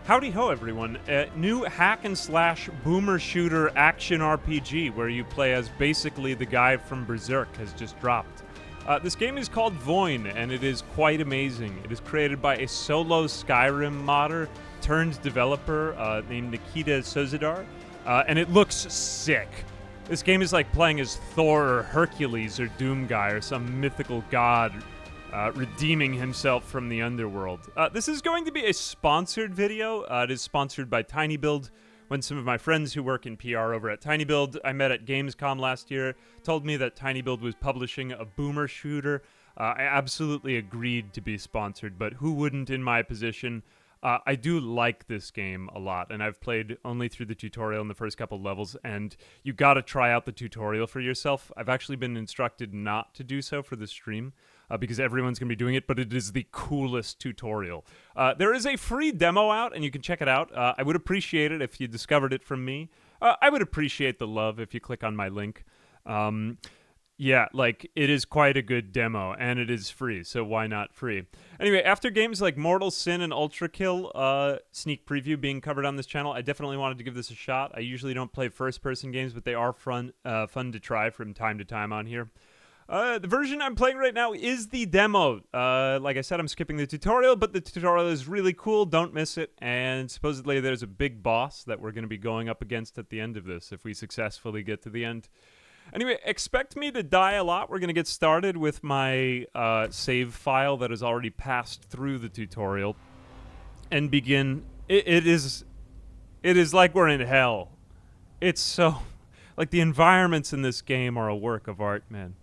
Howdy ho, everyone. A new hack and slash boomer shooter action RPG where you play as basically the guy from Berserk has just dropped. This game is called VOIN, and it is quite amazing. It is created by a solo Skyrim modder turned developer named Nikita Sozidar, and it looks sick. This game is like playing as Thor or Hercules or Doomguy or some mythical god redeeming himself from the underworld. This is going to be a sponsored video. It is sponsored by TinyBuild. When some of my friends who work in PR over at TinyBuild I met at Gamescom last year told me that TinyBuild was publishing a boomer shooter, I absolutely agreed to be sponsored, but who wouldn't in my position? I do like this game a lot, and I've played only through the tutorial in the first couple levels, and you gotta try out the tutorial for yourself. I've actually been instructed not to do so for the stream, because everyone's gonna be doing it, but it is the coolest tutorial. There is a free demo out, and you can check it out. I would appreciate it if you discovered it from me. I would appreciate the love if you click on my link. Yeah, like, it is quite a good demo, and it is free, so why not free? Anyway, after games like Mortal Sin and Ultra Kill, sneak preview being covered on this channel, I definitely wanted to give this a shot. I usually don't play first-person games, but they are fun to try from time to time on here. The version I'm playing right now is the demo. Like I said, I'm skipping the tutorial, but the tutorial is really cool. Don't miss it. And supposedly there's a big boss that we're going to be going up against at the end of this if we successfully get to the end. Anyway, expect me to die a lot. We're going to get started with my save file that has already passed through the tutorial and begin. It is like we're in hell. It's so... like, the environments in this game are a work of art, man.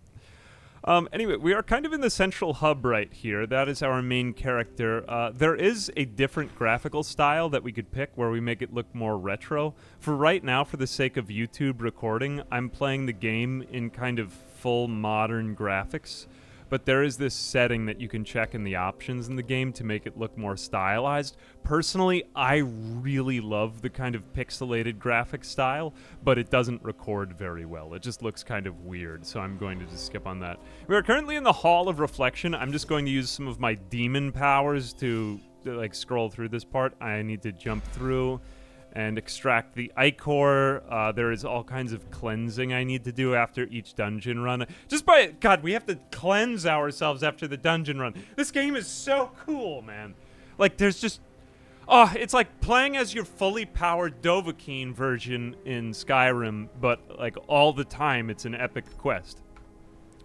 Anyway, we are kind of in the central hub right here. That is our main character. There is a different graphical style that we could pick where we make it look more retro. For right now, for the sake of YouTube recording, I'm playing the game in kind of full modern graphics. But there is this setting that you can check in the options in the game to make it look more stylized. Personally, I really love the kind of pixelated graphic style, but it doesn't record very well. It just looks kind of weird, so I'm going to just skip on that. We are currently in the Hall of Reflection. I'm just going to use some of my demon powers to like scroll through this part. I need to jump through and extract the ichor. There is all kinds of cleansing I need to do after each dungeon run. God, we have to cleanse ourselves after the dungeon run. This game is so cool, man. Like, there's just... oh, it's like playing as your fully powered Dovahkiin version in Skyrim, but, like, all the time it's an epic quest.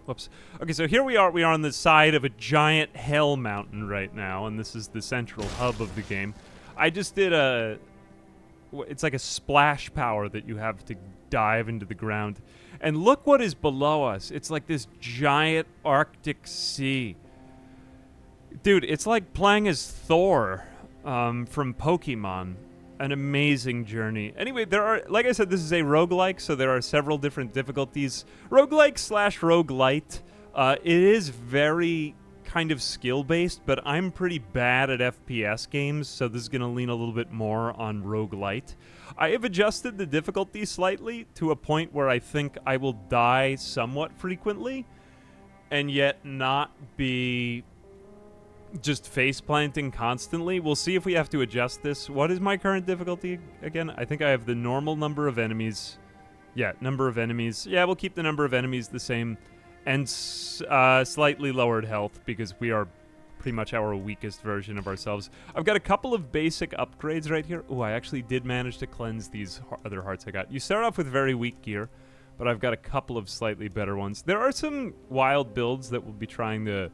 Whoops. Okay, so here we are. We are on the side of a giant hell mountain right now, and this is the central hub of the game. I just did a... it's like a splash power that you have to dive into the ground. And look what is below us. It's like this giant Arctic sea. Dude, it's like playing as Thor from Pokemon. An amazing journey. Anyway, there are, like I said, this is a roguelike, so there are several different difficulties. Roguelike slash roguelite. It is very... kind of skill-based, but I'm pretty bad at FPS games, so this is going to lean a little bit more on roguelite. I have adjusted the difficulty slightly to a point where I think I will die somewhat frequently, and yet not be just face-planting constantly. We'll see if we have to adjust this. What is my current difficulty again? I think I have the normal number of enemies. Yeah, number of enemies. Yeah, we'll keep the number of enemies the same. And slightly lowered health, because we are pretty much our weakest version of ourselves. I've got a couple of basic upgrades right here. Oh, I actually did manage to cleanse these other hearts I got. You start off with very weak gear, but I've got a couple of slightly better ones. There are some wild builds that we'll be trying to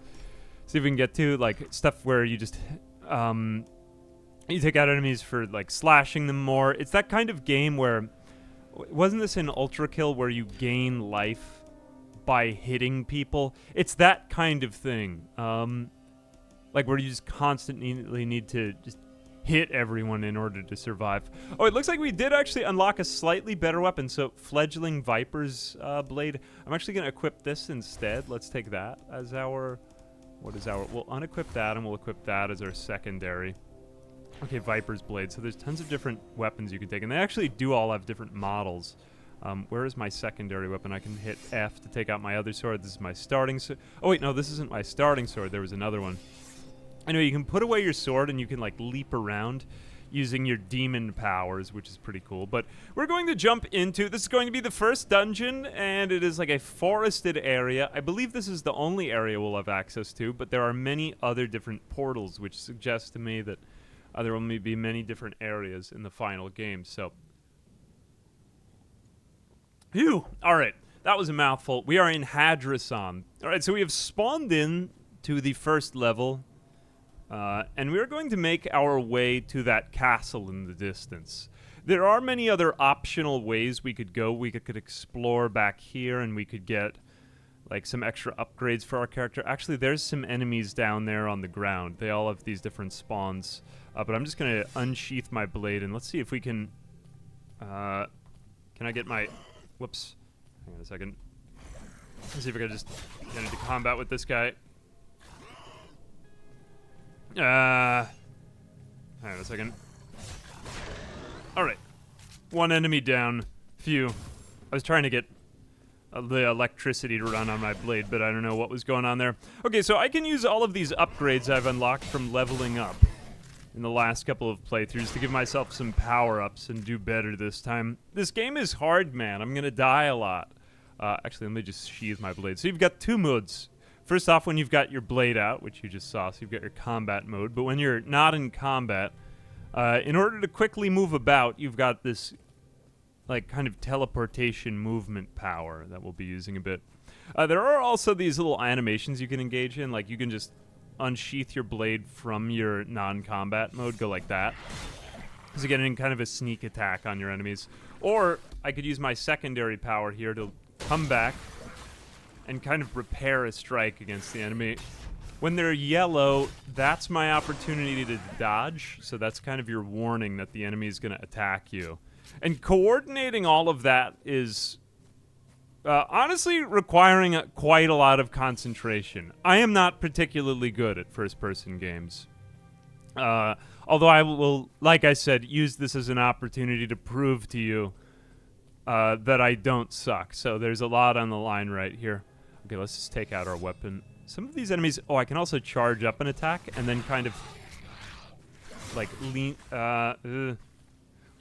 see if we can get to, like stuff where you just... you take out enemies for, like, slashing them more. It's that kind of game where... wasn't this in Ultra Kill where you gain life by hitting people? It's that kind of thing. Like where you just constantly need to just hit everyone in order to survive. Oh, it looks like we did actually unlock a slightly better weapon. So Fledgling Viper's blade. I'm actually going to equip this instead. Let's take that as our... what is our... we'll unequip that and we'll equip that as our secondary. Okay, Viper's blade. So there's tons of different weapons you can take. And they actually do all have different models. Where is my secondary weapon? I can hit F to take out my other sword. This is my starting sword. Oh, wait, no, this isn't my starting sword. There was another one. Anyway, you can put away your sword and you can, like, leap around. using your demon powers, which is pretty cool. But we're going to jump into, this is going to be the first dungeon, and it is like a forested area. I believe this is the only area we'll have access to, but there are many other different portals, which suggests to me that there will be many different areas in the final game. So, phew! All right, that was a mouthful. We are in Hadrasan. All right, so we have spawned in to the first level. And we're going to make our way to that castle in the distance. There are many other optional ways we could go. We could explore back here, and we could get like some extra upgrades for our character. Actually, there's some enemies down there on the ground. They all have these different spawns. But I'm just going to unsheath my blade, and let's see if we can... can I get my... Whoops. Hang on a second. Let's see if I can just get into combat with this guy. Hang on a second. Alright. One enemy down. Phew. I was trying to get the electricity to run on my blade, but I don't know what was going on there. Okay, so I can use all of these upgrades I've unlocked from leveling up in the last couple of playthroughs to give myself some power-ups and do better this time. This game is hard, man. I'm gonna die a lot. Actually, let me just sheathe my blade. So you've got two modes. First off, when you've got your blade out, which you just saw, so you've got your combat mode. But when you're not in combat, in order to quickly move about, you've got this, like, kind of teleportation movement power that we'll be using a bit. There are also these little animations you can engage in. Like, you can just unsheath your blade from your non-combat mode, go like that. So you're getting kind of a sneak attack on your enemies. Or I could use my secondary power here to come back and kind of repair a strike against the enemy. When they're yellow, that's my opportunity to dodge, so that's kind of your warning that the enemy is going to attack you. And coordinating all of that is honestly requiring quite a lot of concentration. I am not particularly good at first-person games. Although I will, like I said, use this as an opportunity to prove to you that I don't suck. So there's a lot on the line right here. Okay, let's just take out our weapon. Some of these enemies... Oh, I can also charge up an attack and then kind of... like, lean...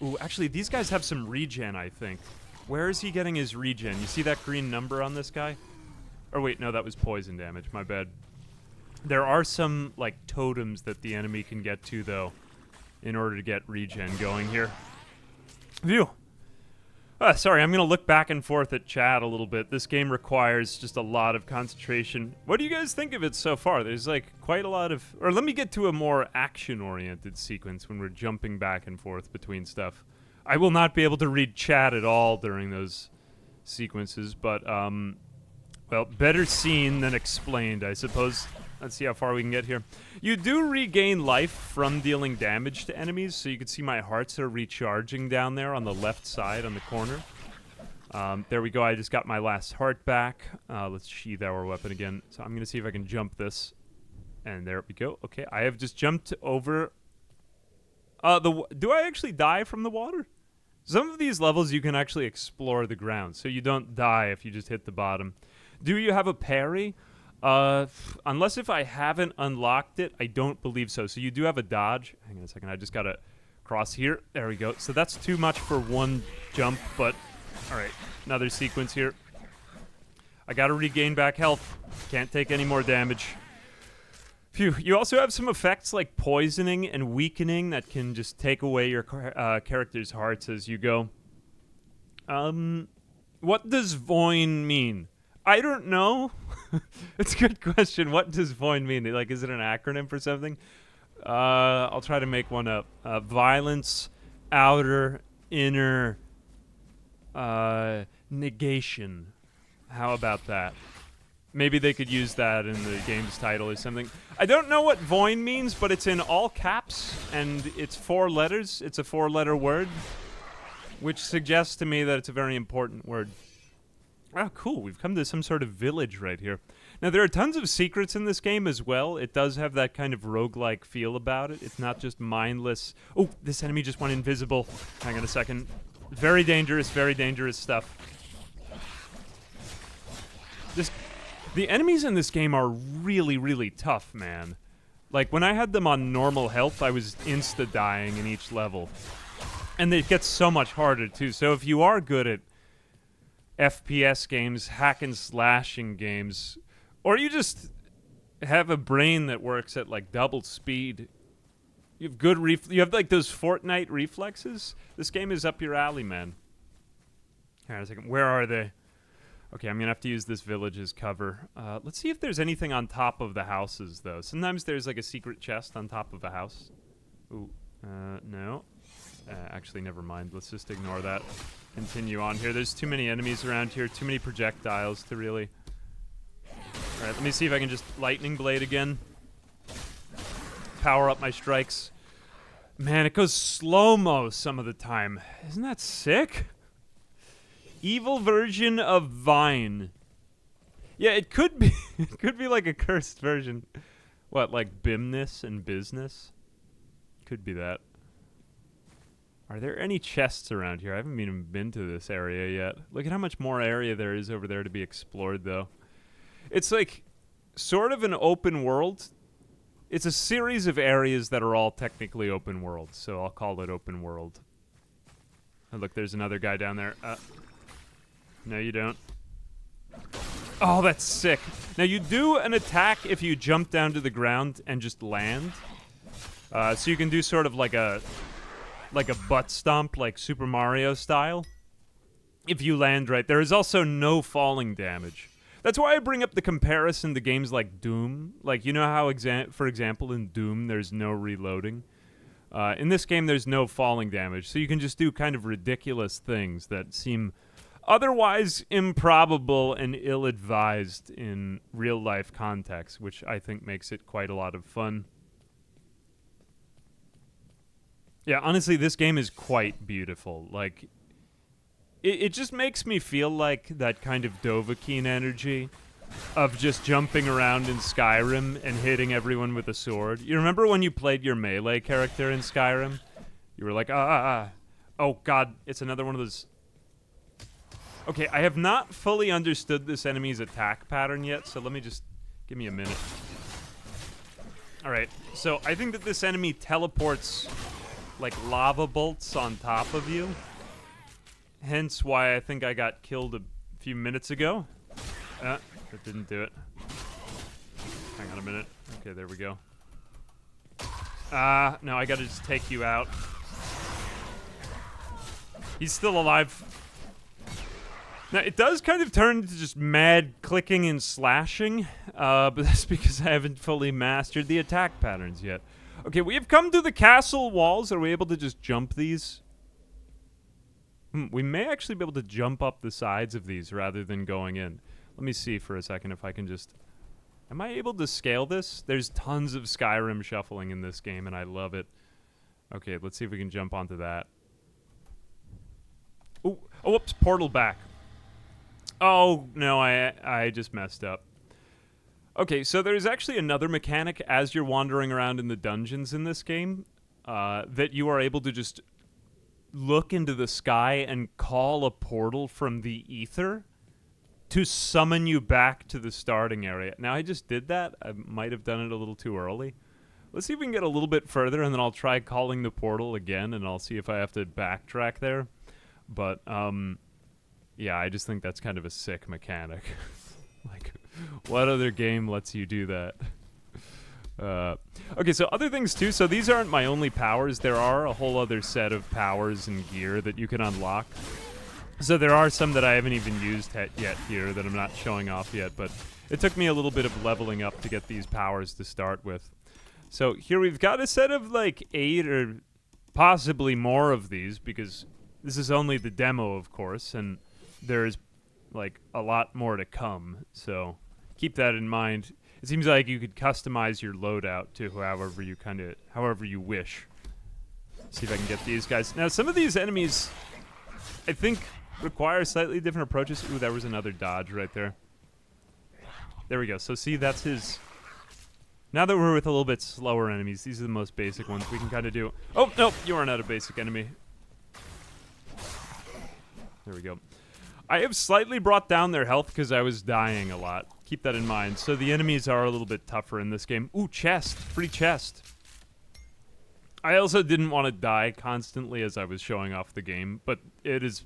Ooh, actually, these guys have some regen, I think. Where is he getting his regen? You see that green number on this guy? Or wait, no, that was poison damage. My bad. There are some, like, totems that the enemy can get to, though, in order to get regen going here. Phew! Sorry, I'm going to look back and forth at chat a little bit. This game requires just a lot of concentration. What do you guys think of it so far? There's, like, quite a lot of... Or let me get to a more action-oriented sequence when we're jumping back and forth between stuff. I will not be able to read chat at all during those sequences, but, well, better seen than explained, I suppose. Let's see how far we can get here. You do regain life from dealing damage to enemies, so you can see my hearts are recharging down there on the left side on the corner. There we go, I just got my last heart back. Let's sheathe our weapon again. So I'm going to see if I can jump this. And there we go. Okay, I have just jumped over... do I actually die from the water? Some of these levels you can actually explore the ground, so you don't die if you just hit the bottom. Do you have a parry? Unless if I haven't unlocked it, I don't believe so. So you do have a dodge. Hang on a second, I just gotta cross here. There we go. So that's too much for one jump, but alright, another sequence here. I gotta regain back health. Can't take any more damage. Phew. You also have some effects like poisoning and weakening that can just take away your character's hearts as you go. What does VOIN mean? I don't know. It's a good question. What does VOIN mean? Like, is it an acronym for something? I'll try to make one up. Violence, outer, inner, negation. How about that? Maybe they could use that in the game's title or something. I don't know what VOIN means, but it's in all caps, and it's 4 letters. It's a 4-letter word, which suggests to me that it's a very important word. Oh, cool. We've come to some sort of village right here. Now, there are tons of secrets in this game as well. It does have that kind of roguelike feel about it. It's not just mindless. Oh, this enemy just went invisible. Hang on a second. Very dangerous stuff. The enemies in this game are really, really tough, man. Like, when I had them on normal health, I was insta-dying in each level. And it gets so much harder, too. So if you are good at FPS games, hack and slashing games, or you just have a brain that works at, like, double speed, you have good you have, like, those Fortnite reflexes? This game is up your alley, man. Hang on a second. Where are they? Okay, I'm going to have to use this village as cover. Let's see if there's anything on top of the houses, though. Sometimes there's, like, a secret chest on top of a house. Ooh, no. Actually, never mind. Let's just ignore that. Continue on here. There's too many enemies around here. Too many projectiles to really... Alright, let me see if I can just lightning blade again. Power up my strikes. Man, it goes slow-mo some of the time. Isn't that sick? Evil version of VOIN. Yeah, it could be. It could be like a cursed version. What, like Bimness and Business? Could be that. Are there any chests around here? I haven't even been to this area yet. Look at how much more area there is over there to be explored, though. It's like sort of an open world. It's a series of areas that are all technically open world, so I'll call it open world. Oh, look, there's another guy down there. No, you don't. Oh, that's sick. Now, you do an attack if you jump down to the ground and just land. So you can do sort of like a butt stomp, like Super Mario style. If you land right. There is also no falling damage. That's why I bring up the comparison to games like Doom. Like, you know how, for example, in Doom, there's no reloading? In this game, there's no falling damage. So you can just do kind of ridiculous things that seem... otherwise improbable and ill-advised in real-life context, which I think makes it quite a lot of fun. Yeah, honestly, this game is quite beautiful. Like, it just makes me feel like that kind of Dovahkiin energy of just jumping around in Skyrim and hitting everyone with a sword. You remember when you played your melee character in Skyrim? You were like, Oh, God, it's another one of those... Okay, I have not fully understood this enemy's attack pattern yet, so let me just... give me a minute. Alright, so I think that this enemy teleports, like, lava bolts on top of you. Hence why I think I got killed a few minutes ago. That didn't do it. Hang on a minute. Okay, there we go. No, I gotta just take you out. He's still alive. Now, it does kind of turn into just mad clicking and slashing, but that's because I haven't fully mastered the attack patterns yet. Okay, we have come to the castle walls. Are we able to just jump these? We may actually be able to jump up the sides of these rather than going in. Let me see for a second if I can just... Am I able to scale this? There's tons of Skyrim shuffling in this game, and I love it. Okay, let's see if we can jump onto that. Ooh, oh, whoops, portal back. Oh, no, I just messed up. Okay, so there's actually another mechanic as you're wandering around in the dungeons in this game that you are able to just look into the sky and call a portal from the ether to summon you back to the starting area. Now, I just did that. I might have done it a little too early. Let's see if we can get a little bit further, and then I'll try calling the portal again, and I'll see if I have to backtrack there. But, yeah, I just think that's kind of a sick mechanic. Like, what other game lets you do that? Okay, so other things too. So these aren't my only powers. There are a whole other set of powers and gear that you can unlock. So there are some that I haven't even used yet here that I'm not showing off yet. But it took me a little bit of leveling up to get these powers to start with. So here we've got a set of like 8 or possibly more of these, because this is only the demo, of course, and there's like a lot more to come. So keep that in mind. It seems like you could customize your loadout to however you wish. See if I can get these guys. Now, some of these enemies, I think, require slightly different approaches. Ooh, there was another dodge right there. There we go. So see, that's his... Now that we're with a little bit slower enemies, these are the most basic ones we can kind of do. Oh, no, you are not a basic enemy. There we go. I have slightly brought down their health because I was dying a lot. keep that in mind. So the enemies are a little bit tougher in this game. Ooh, chest. Free chest. I also didn't want to die constantly as I was showing off the game, but it is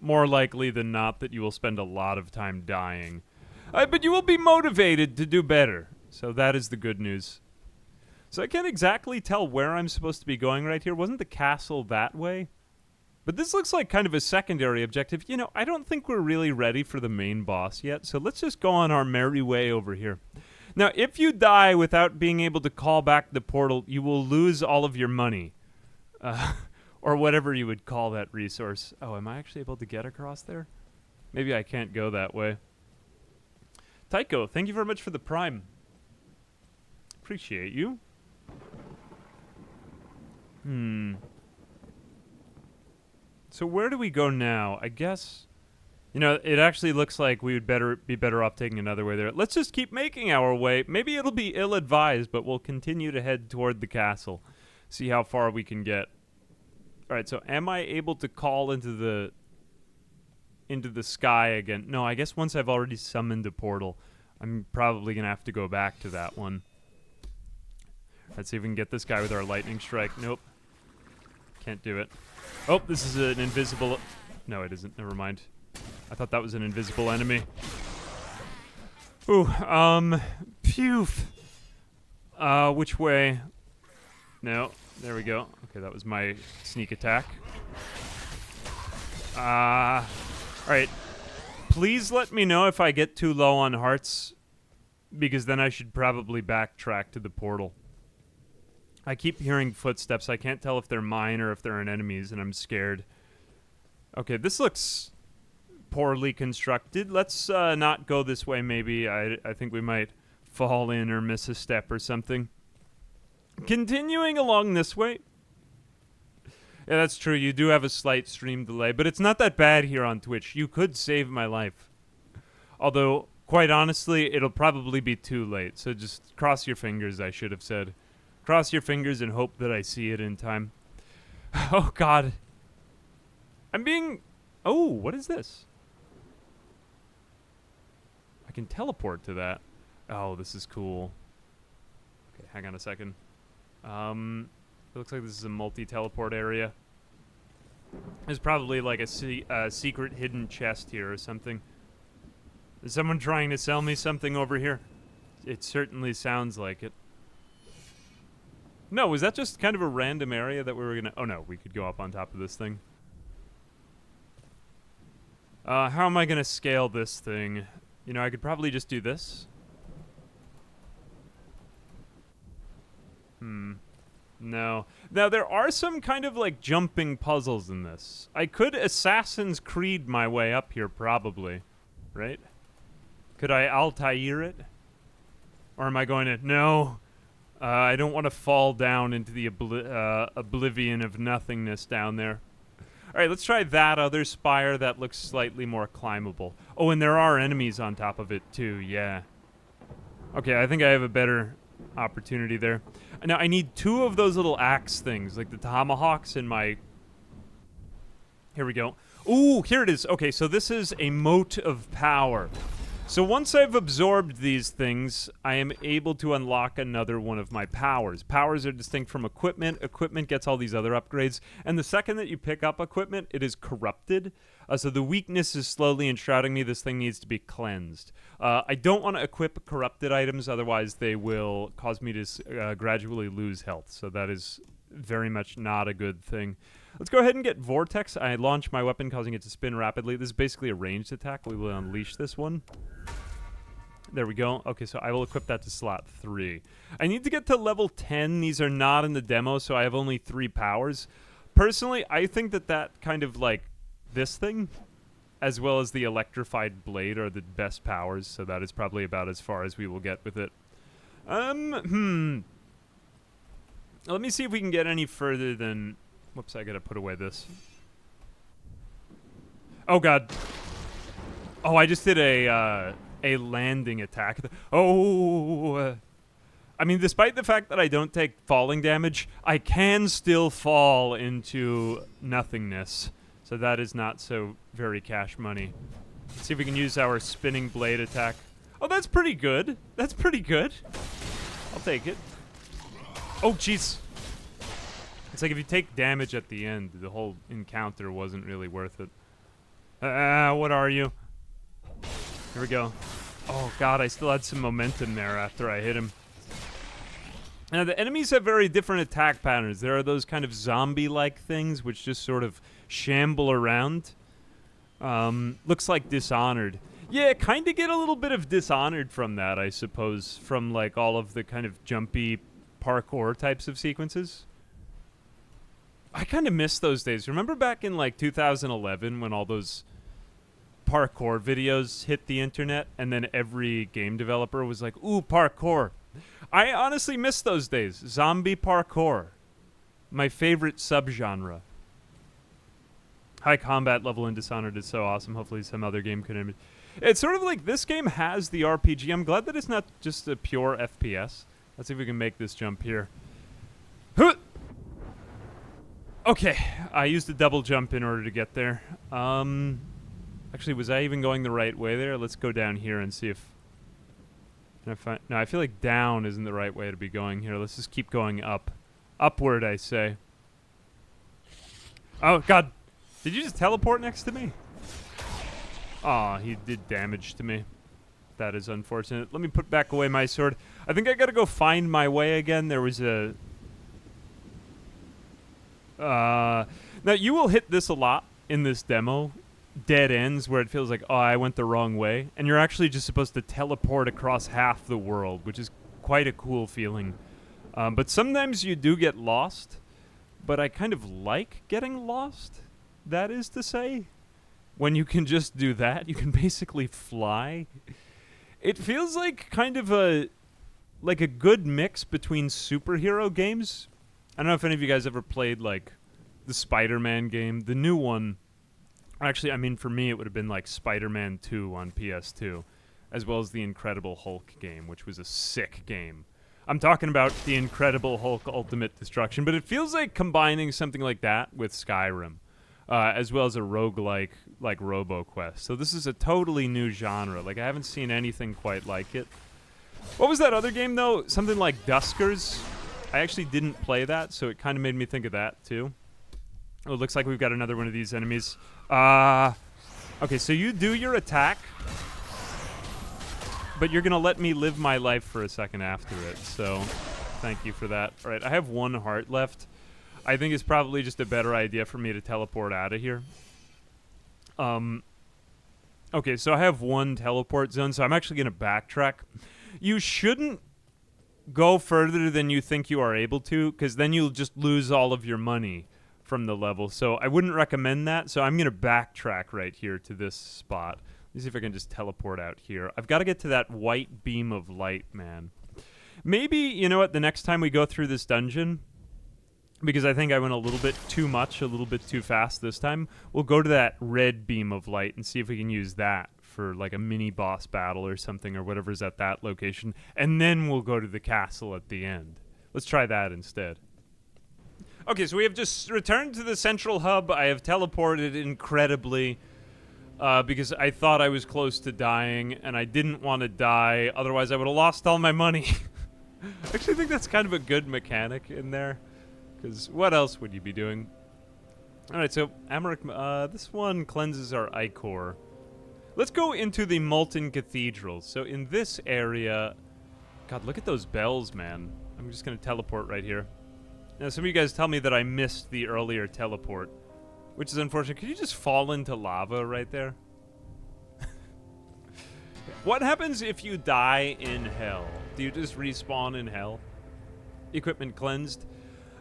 more likely than not that you will spend a lot of time dying. But you will be motivated to do better. So that is the good news. So I can't exactly tell where I'm supposed to be going right here. Wasn't the castle that way? But this looks like kind of a secondary objective. You know, I don't think we're really ready for the main boss yet, so let's just go on our merry way over here. Now, if you die without being able to call back the portal, you will lose all of your money. Or whatever you would call that resource. Oh, am I actually able to get across there? Maybe I can't go that way. Tycho, thank you very much for the Prime. Appreciate you. So where do we go now? I guess, you know, it actually looks like we would be better off taking another way there. Let's just keep making our way. Maybe it'll be ill-advised, but we'll continue to head toward the castle. See how far we can get. All right, so am I able to call into the sky again? No, I guess once I've already summoned a portal, I'm probably going to have to go back to that one. Let's see if we can get this guy with our lightning strike. Nope. Can't do it. Oh, this is an invisible... No, it isn't. Never mind. I thought that was an invisible enemy. Ooh, phew. Which way? No, there we go. Okay, that was my sneak attack. Alright. Please let me know if I get too low on hearts, because then I should probably backtrack to the portal. I keep hearing footsteps. I can't tell if they're mine or if they're an enemy's, and I'm scared. Okay, this looks poorly constructed. Let's not go this way, maybe. I think we might fall in or miss a step or something. Continuing along this way. Yeah, that's true. You do have a slight stream delay, but it's not that bad here on Twitch. You could save my life. Although, quite honestly, it'll probably be too late. So just cross your fingers, I should have said. Cross your fingers and hope that I see it in time. Oh, God. I'm being... Oh, what is this? I can teleport to that. Oh, this is cool. Okay, hang on a second. It looks like this is a multi-teleport area. There's probably like a secret hidden chest here or something. Is someone trying to sell me something over here? It certainly sounds like it. No, was that just kind of a random area that we were gonna... Oh no, we could go up on top of this thing. How am I gonna scale this thing? You know, I could probably just do this. No. Now, there are some kind of, like, jumping puzzles in this. I could Assassin's Creed my way up here, probably. Right? Could I Altair it? Or am I going to... No. I don't want to fall down into the oblivion of nothingness down there. Alright, let's try that other spire that looks slightly more climbable. Oh, and there are enemies on top of it, too. Yeah. Okay, I think I have a better opportunity there. Now, I need 2 of those little axe things, like the tomahawks in my... Here we go. Ooh, here it is. Okay, so this is a mote of power. So once I've absorbed these things, I am able to unlock another one of my powers. Powers are distinct from equipment. Equipment gets all these other upgrades. And the second that you pick up equipment, it is corrupted. So the weakness is slowly enshrouding me. This thing needs to be cleansed. I don't want to equip corrupted items, otherwise they will cause me to gradually lose health. So that is very much not a good thing. Let's go ahead and get Vortex. I launch my weapon, causing it to spin rapidly. This is basically a ranged attack. We will unleash this one. There we go. Okay, so I will equip that to slot 3. I need to get to level 10. These are not in the demo, so I have only 3 powers. Personally, I think that kind of like this thing, as well as the electrified blade, are the best powers, so that is probably about as far as we will get with it. Let me see if we can get any further than... Whoops, I gotta put away this. Oh, God. Oh, I just did a landing attack. Oh! I mean, despite the fact that I don't take falling damage, I can still fall into nothingness. So that is not so very cash money. Let's see if we can use our spinning blade attack. Oh, that's pretty good. That's pretty good. I'll take it. Oh, jeez. It's like if you take damage at the end, the whole encounter wasn't really worth it. What are you? Here we go. Oh, God, I still had some momentum there after I hit him. Now, the enemies have very different attack patterns. There are those kind of zombie-like things which just sort of shamble around. Looks like Dishonored. Yeah, kind of get a little bit of Dishonored from that, I suppose, from, like, all of the kind of jumpy parkour types of sequences. I kind of miss those days. Remember back in, like, 2011 when all those parkour videos hit the internet and then every game developer was like, ooh, parkour. I honestly miss those days. Zombie parkour. My favorite subgenre. High combat level in Dishonored is so awesome. Hopefully some other game can... It's sort of like this game has the RPG. I'm glad that it's not just a pure FPS. Let's see if we can make this jump here. Okay, I used a double jump in order to get there. Actually, was I even going the right way there? Let's go down here and see if... Can I find... No, I feel like down isn't the right way to be going here. Let's just keep going up. Upward, I say. Oh, God. Did you just teleport next to me? Aw, he did damage to me. That is unfortunate. Let me put back away my sword. I think I gotta go find my way again. There was a... Now, you will hit this a lot in this demo. Dead ends where it feels like, oh, I went the wrong way. And you're actually just supposed to teleport across half the world, which is quite a cool feeling. But sometimes you do get lost. But I kind of like getting lost, that is to say. When you can just do that, you can basically fly. It feels like kind of a good mix between superhero games. I don't know if any of you guys ever played, like, the Spider-Man game. The new one, actually, I mean, for me, it would have been, like, Spider-Man 2 on PS2, as well as the Incredible Hulk game, which was a sick game. I'm talking about the Incredible Hulk Ultimate Destruction, but it feels like combining something like that with Skyrim, as well as a roguelike, like RoboQuest. So this is a totally new genre. Like, I haven't seen anything quite like it. What was that other game, though? Something like Duskers? I actually didn't play that, so it kind of made me think of that, too. Oh, it looks like we've got another one of these enemies. Okay, so you do your attack, but you're going to let me live my life for a second after it, so thank you for that. All right, I have one heart left. I think it's probably just a better idea for me to teleport out of here. Okay, so I have one teleport zone, so I'm actually going to backtrack. You shouldn't go further than you think you are able to, because then you'll just lose all of your money from the level. So I wouldn't recommend that, so I'm going to backtrack right here to this spot. Let me see if I can just teleport out here. I've got to get to that white beam of light, man. Maybe, you know what, the next time we go through this dungeon, because I think I went a little bit too much, a little bit too fast this time, we'll go to that red beam of light and see if we can use that for like a mini boss battle or something or whatever's at that location, and then we'll go to the castle at the end. Let's try that instead. Okay, so we have just returned to the central hub. I have teleported incredibly because I thought I was close to dying, and I didn't want to die, otherwise I would have lost all my money. I actually think that's kind of a good mechanic in there, because what else would you be doing? Alright, so Amaric, this one cleanses our ichor. Let's go into the Molten Cathedral. So in this area... God, look at those bells, man. I'm just going to teleport right here. Now, some of you guys tell me that I missed the earlier teleport, which is unfortunate. Could you just fall into lava right there? What happens if you die in hell? Do you just respawn in hell? Equipment cleansed.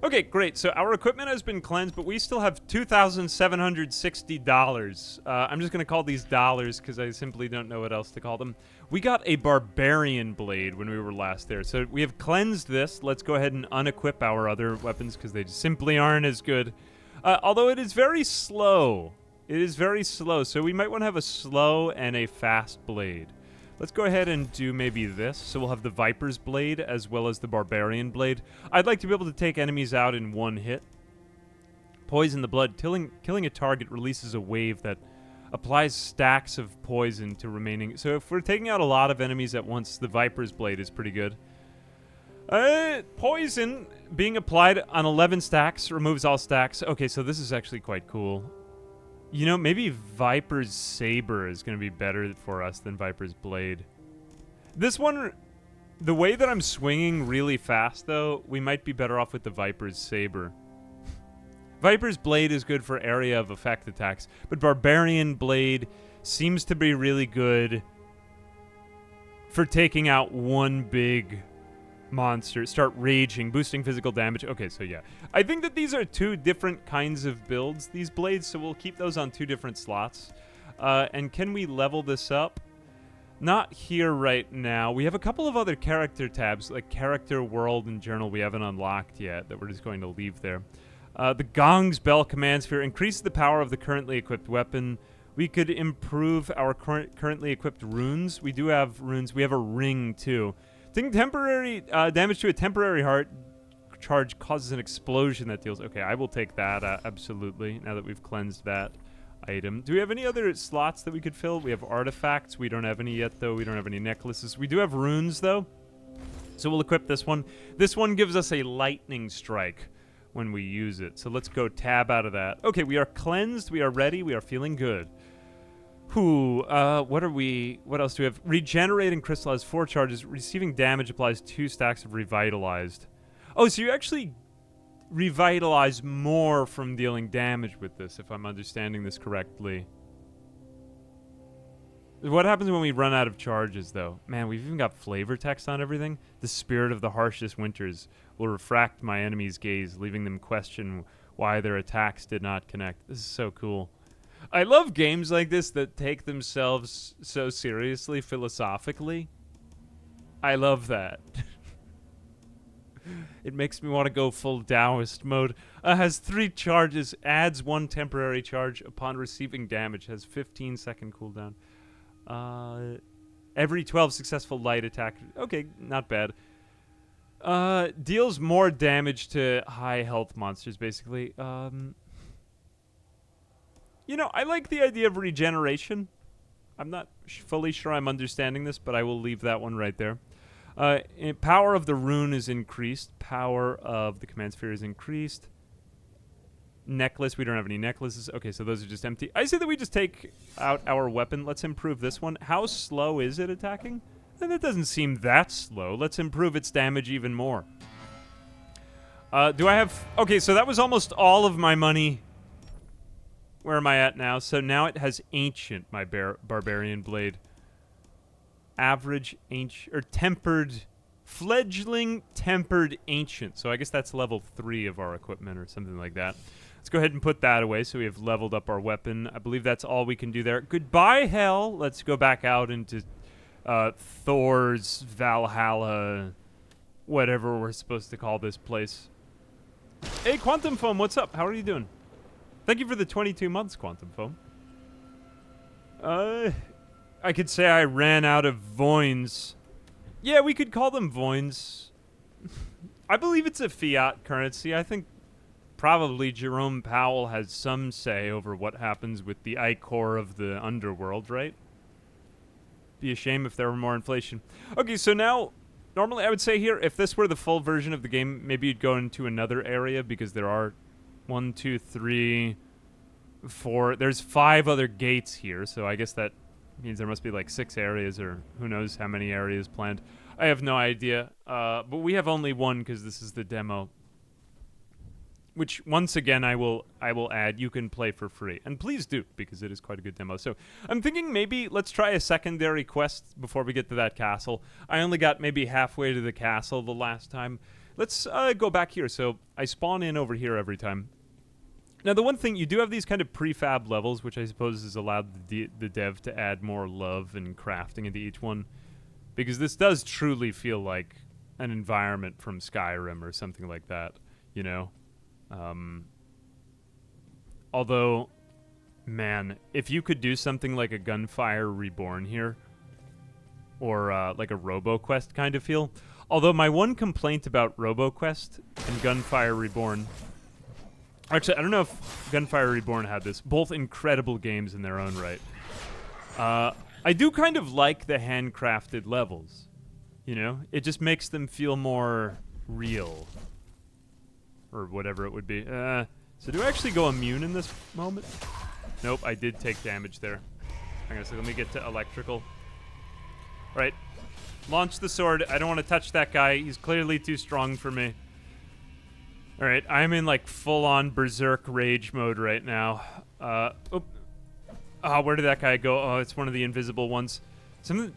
Okay, great. So our equipment has been cleansed, but we still have $2,760. I'm just going to call these dollars because I simply don't know what else to call them. We got a barbarian blade when we were last there. So we have cleansed this. Let's go ahead and unequip our other weapons because they simply aren't as good. Although it is very slow. It is very slow. So we might want to have a slow and a fast blade. Let's go ahead and do maybe this. So we'll have the Viper's Blade as well as the Barbarian Blade. I'd like to be able to take enemies out in one hit. Poison the blood. Killing a target releases a wave that Applies stacks of poison to remaining. So if we're taking out a lot of enemies at once, the Viper's Blade is pretty good. Poison being applied on 11 stacks removes all stacks. Okay, so this is actually quite cool. You know, maybe Viper's Saber is going to be better for us than Viper's Blade. This one, the way that I'm swinging really fast, though, we might be better off with the Viper's Saber. Viper's Blade is good for area of effect attacks, but Barbarian Blade seems to be really good for taking out one big monster. Start raging, boosting physical damage. Okay, so yeah. I think that these are two different kinds of builds, these blades, so we'll keep those on two different slots. And can we level this up? Not here right now. We have a couple of other character tabs, like Character, World, and Journal we haven't unlocked yet that we're just going to leave there. The Gong's Bell command sphere increases the power of the currently equipped weapon. We could improve our currently equipped runes. We do have runes. We have a ring, too. Taking temporary damage to a temporary heart charge causes an explosion that deals... Okay, I will take that, absolutely, now that we've cleansed that item. Do we have any other slots that we could fill? We have artifacts. We don't have any yet, though. We don't have any necklaces. We do have runes, though. So we'll equip this one. This one gives us a lightning strike when we use it. So let's go tab out of that. Okay, we are cleansed. We are ready. We are feeling good. What else do we have? Regenerating crystal has 4 charges. Receiving damage applies 2 stacks of revitalized. Oh, so you actually revitalize more from dealing damage with this, if I'm understanding this correctly. What happens when we run out of charges, though? Man, we've even got flavor text on everything. The spirit of the harshest winters will refract my enemy's gaze, leaving them question why their attacks did not connect. This is so cool. I love games like this that take themselves so seriously philosophically. I love that. It makes me want to go full Taoist mode. Has 3 charges, adds 1 temporary charge upon receiving damage, has 15-second cooldown. Every 12 successful light attack. Okay, not bad. Deals more damage to high health monsters, basically. You know, I like the idea of regeneration. I'm not fully sure I'm understanding this, but I will leave that one right there. Power of the rune is increased. Power of the command sphere is increased. Necklace, we don't have any necklaces. Okay, so those are just empty. I say that we just take out our weapon. Let's improve this one. How slow is it attacking? That doesn't seem that slow. Let's improve its damage even more. Do I have... Okay, so that was almost all of my money. Where am I at now? So now it has Ancient, my Barbarian Blade. Average, Ancient... Or Tempered... Fledgling Tempered Ancient. So I guess that's level 3 of our equipment or something like that. Let's go ahead and put that away so we have leveled up our weapon. I believe that's all we can do there. Goodbye, hell. Let's go back out into Thor's Valhalla, whatever we're supposed to call this place. Hey, Quantum Foam, what's up? How are you doing? Thank you for the 22 months, Quantum Foam. I could say I ran out of VOINs. Yeah, we could call them VOINs. I believe it's a fiat currency. I think probably Jerome Powell has some say over what happens with the ichor of the underworld, right? Be a shame if there were more inflation. Okay, so now, normally I would say here, if this were the full version of the game, maybe you'd go into another area because there are 1, 2, 3, 4. There's 5 other gates here, so I guess that means there must be like 6 areas or who knows how many areas planned. I have no idea, but we have only 1 because this is the demo. Which, once again, I will add, you can play for free. And please do, because it is quite a good demo. So I'm thinking maybe let's try a secondary quest before we get to that castle. I only got maybe halfway to the castle the last time. Let's go back here. So I spawn in over here every time. Now, the one thing, you do have these kind of prefab levels, which I suppose has allowed the dev to add more love and crafting into each one. Because this does truly feel like an environment from Skyrim or something like that, you know? Although, man, if you could do something like a Gunfire Reborn here, or like a RoboQuest kind of feel. Although my one complaint about RoboQuest and Gunfire Reborn Actually, I don't know if Gunfire Reborn had this. Both incredible games in their own right. I do kind of like the handcrafted levels. You know? It just makes them feel more real. Or whatever it would be. So do I actually go immune in this moment? Nope, I did take damage there. Hang on a second, let me get to electrical. Right. Launch the sword. I don't want to touch that guy. He's clearly too strong for me. Alright, I'm in like full-on berserk rage mode right now. Where did that guy go? Oh, it's one of the invisible ones. Sometimes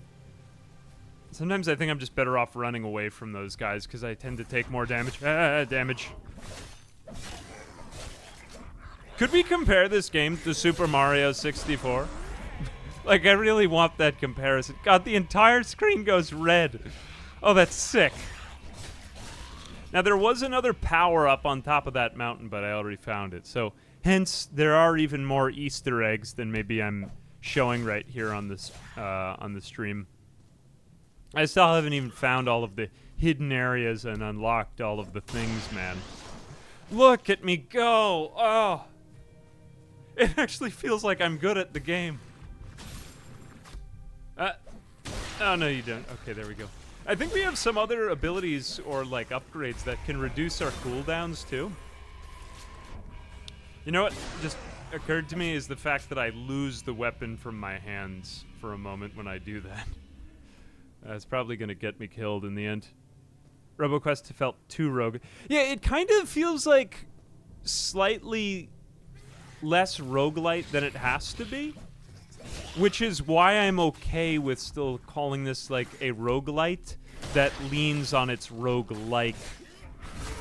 I think I'm just better off running away from those guys because I tend to take more damage. Damage. Could we compare this game to Super Mario 64? Like, I really want that comparison. God, the entire screen goes red. Oh, that's sick. Now, there was another power-up on top of that mountain, but I already found it. So, hence, there are even more Easter eggs than maybe I'm showing right here on this on the stream. I still haven't even found all of the hidden areas and unlocked all of the things, man. Look at me go! Oh! It actually feels like I'm good at the game. Oh, no, you don't. Okay, there we go. I think we have some other abilities or, like, upgrades that can reduce our cooldowns, too. You know what just occurred to me is the fact that I lose the weapon from my hands for a moment when I do that. That's probably going to get me killed in the end. RoboQuest felt too rogue. Yeah, it kind of feels like slightly less roguelite than it has to be. Which is why I'm okay with still calling this like a roguelite that leans on its roguelike.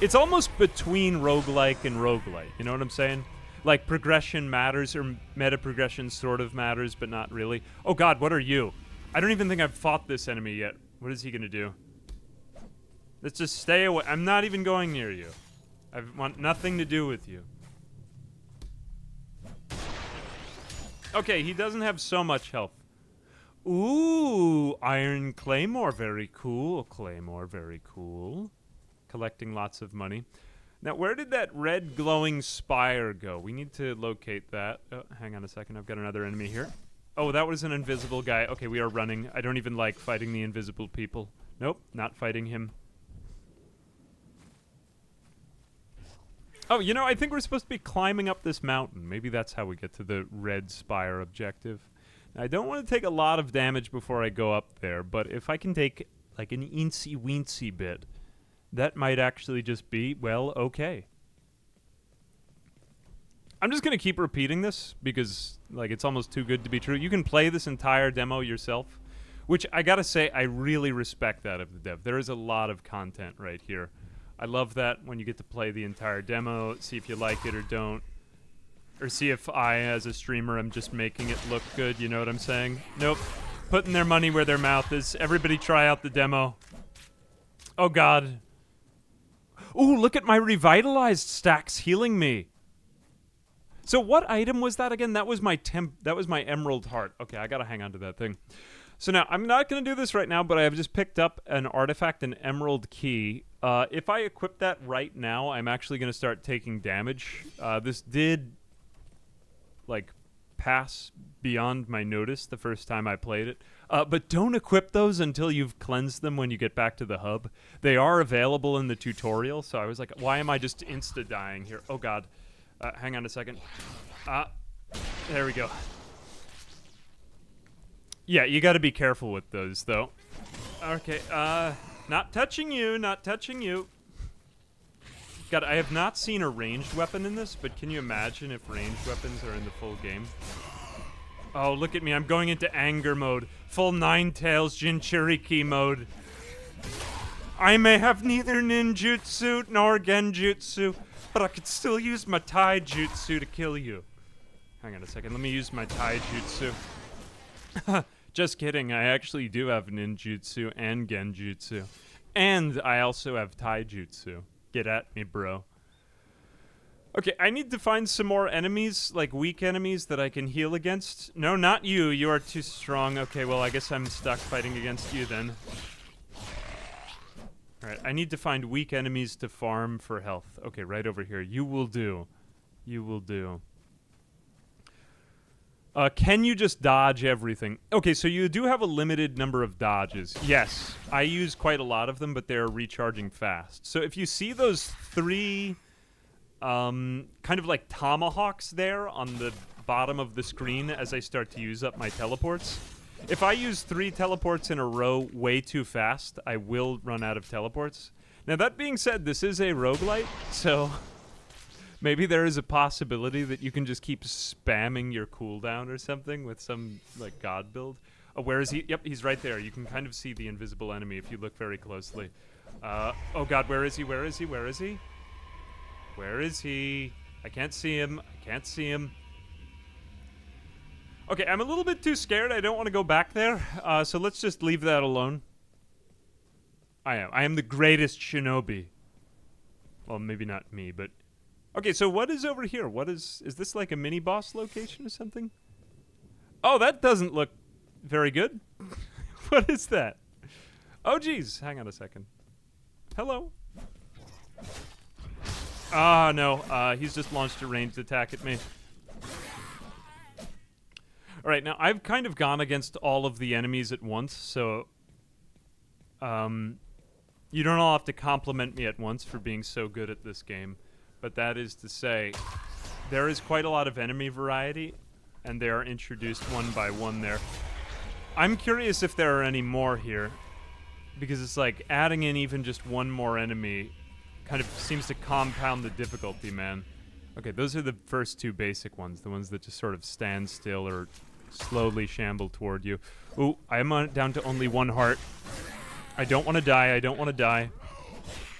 It's almost between roguelike and roguelite, you know what I'm saying? Like progression matters or meta progression sort of matters, but not really. Oh god, what are you? I don't even think I've fought this enemy yet. What is he gonna do? Let's just stay away. I'm not even going near you. I want nothing to do with you. Okay, he doesn't have so much health. Ooh, Iron Claymore, very cool. Claymore, very cool. Collecting lots of money. Now, where did that red glowing spire go? We need to locate that. Oh, hang on a second, I've got another enemy here. Oh, that was an invisible guy. Okay, we are running. I don't even like fighting the invisible people. Nope, not fighting him. Oh, you know, I think we're supposed to be climbing up this mountain. Maybe that's how we get to the red spire objective. Now, I don't want to take a lot of damage before I go up there, but if I can take, like, an eensy-weensy bit, that might actually just be, well, okay. I'm just going to keep repeating this because, like, it's almost too good to be true. You can play this entire demo yourself, which I gotta say, I really respect that of the dev. There is a lot of content right here. I love that when you get to play the entire demo, see if you like it or don't. Or see if I, as a streamer, am just making it look good, you know what I'm saying? Nope. Putting their money where their mouth is. Everybody try out the demo. Oh god. Ooh, look at my revitalized stacks healing me. So what item was that again? That was my emerald heart. Okay, I gotta hang on to that thing. So now, I'm not going to do this right now, but I have just picked up an artifact, an emerald key. If I equip that right now, I'm actually going to start taking damage. This did, like, pass beyond my notice the first time I played it. But don't equip those until you've cleansed them when you get back to the hub. They are available in the tutorial, so I was like, why am I just insta-dying here? Oh, God. Hang on a second. There we go. Yeah, you gotta be careful with those, though. Okay, not touching you, not touching you. God, I have not seen a ranged weapon in this, but can you imagine if ranged weapons are in the full game? Oh, look at me, I'm going into anger mode. Full Ninetales Jinchuriki mode. I may have neither ninjutsu nor genjutsu, but I could still use my taijutsu to kill you. Hang on a second, let me use my taijutsu. Just kidding, I actually do have ninjutsu and genjutsu. And I also have taijutsu. Get at me, bro. Okay, I need to find some more enemies, like weak enemies that I can heal against. No, not you, you are too strong. Okay, well, I guess I'm stuck fighting against you then. Alright, I need to find weak enemies to farm for health. Okay, right over here. You will do. You will do. Can you just dodge everything? Okay, so you do have a limited number of dodges. Yes, I use quite a lot of them, but they're recharging fast. So if you see those 3 kind of like tomahawks there on the bottom of the screen as I start to use up my teleports, if I use 3 teleports in a row way too fast, I will run out of teleports. Now, that being said, this is a roguelite, so maybe there is a possibility that you can just keep spamming your cooldown or something with some, like, god build. Oh, where is he? Yep, he's right there. You can kind of see the invisible enemy if you look very closely. Oh god, where is he? Where is he? Where is he? Where is he? I can't see him. I can't see him. Okay, I'm a little bit too scared. I don't want to go back there. So let's just leave that alone. I am the greatest shinobi. Well, maybe not me, but... Okay, so what is over here? What is this like a mini-boss location or something? Oh, that doesn't look very good. What is that? Oh, geez. Hang on a second. Hello. Ah, no. He's just launched a ranged attack at me. All right, now I've kind of gone against all of the enemies at once, so you don't all have to compliment me at once for being so good at this game. But that is to say, there is quite a lot of enemy variety, and they are introduced one by one there. I'm curious if there are any more here, because it's like adding in even just one more enemy kind of seems to compound the difficulty, man. Okay, those are the first 2 basic ones, the ones that just sort of stand still or slowly shamble toward you. Ooh, I am down to only 1 heart. I don't want to die. I don't want to die.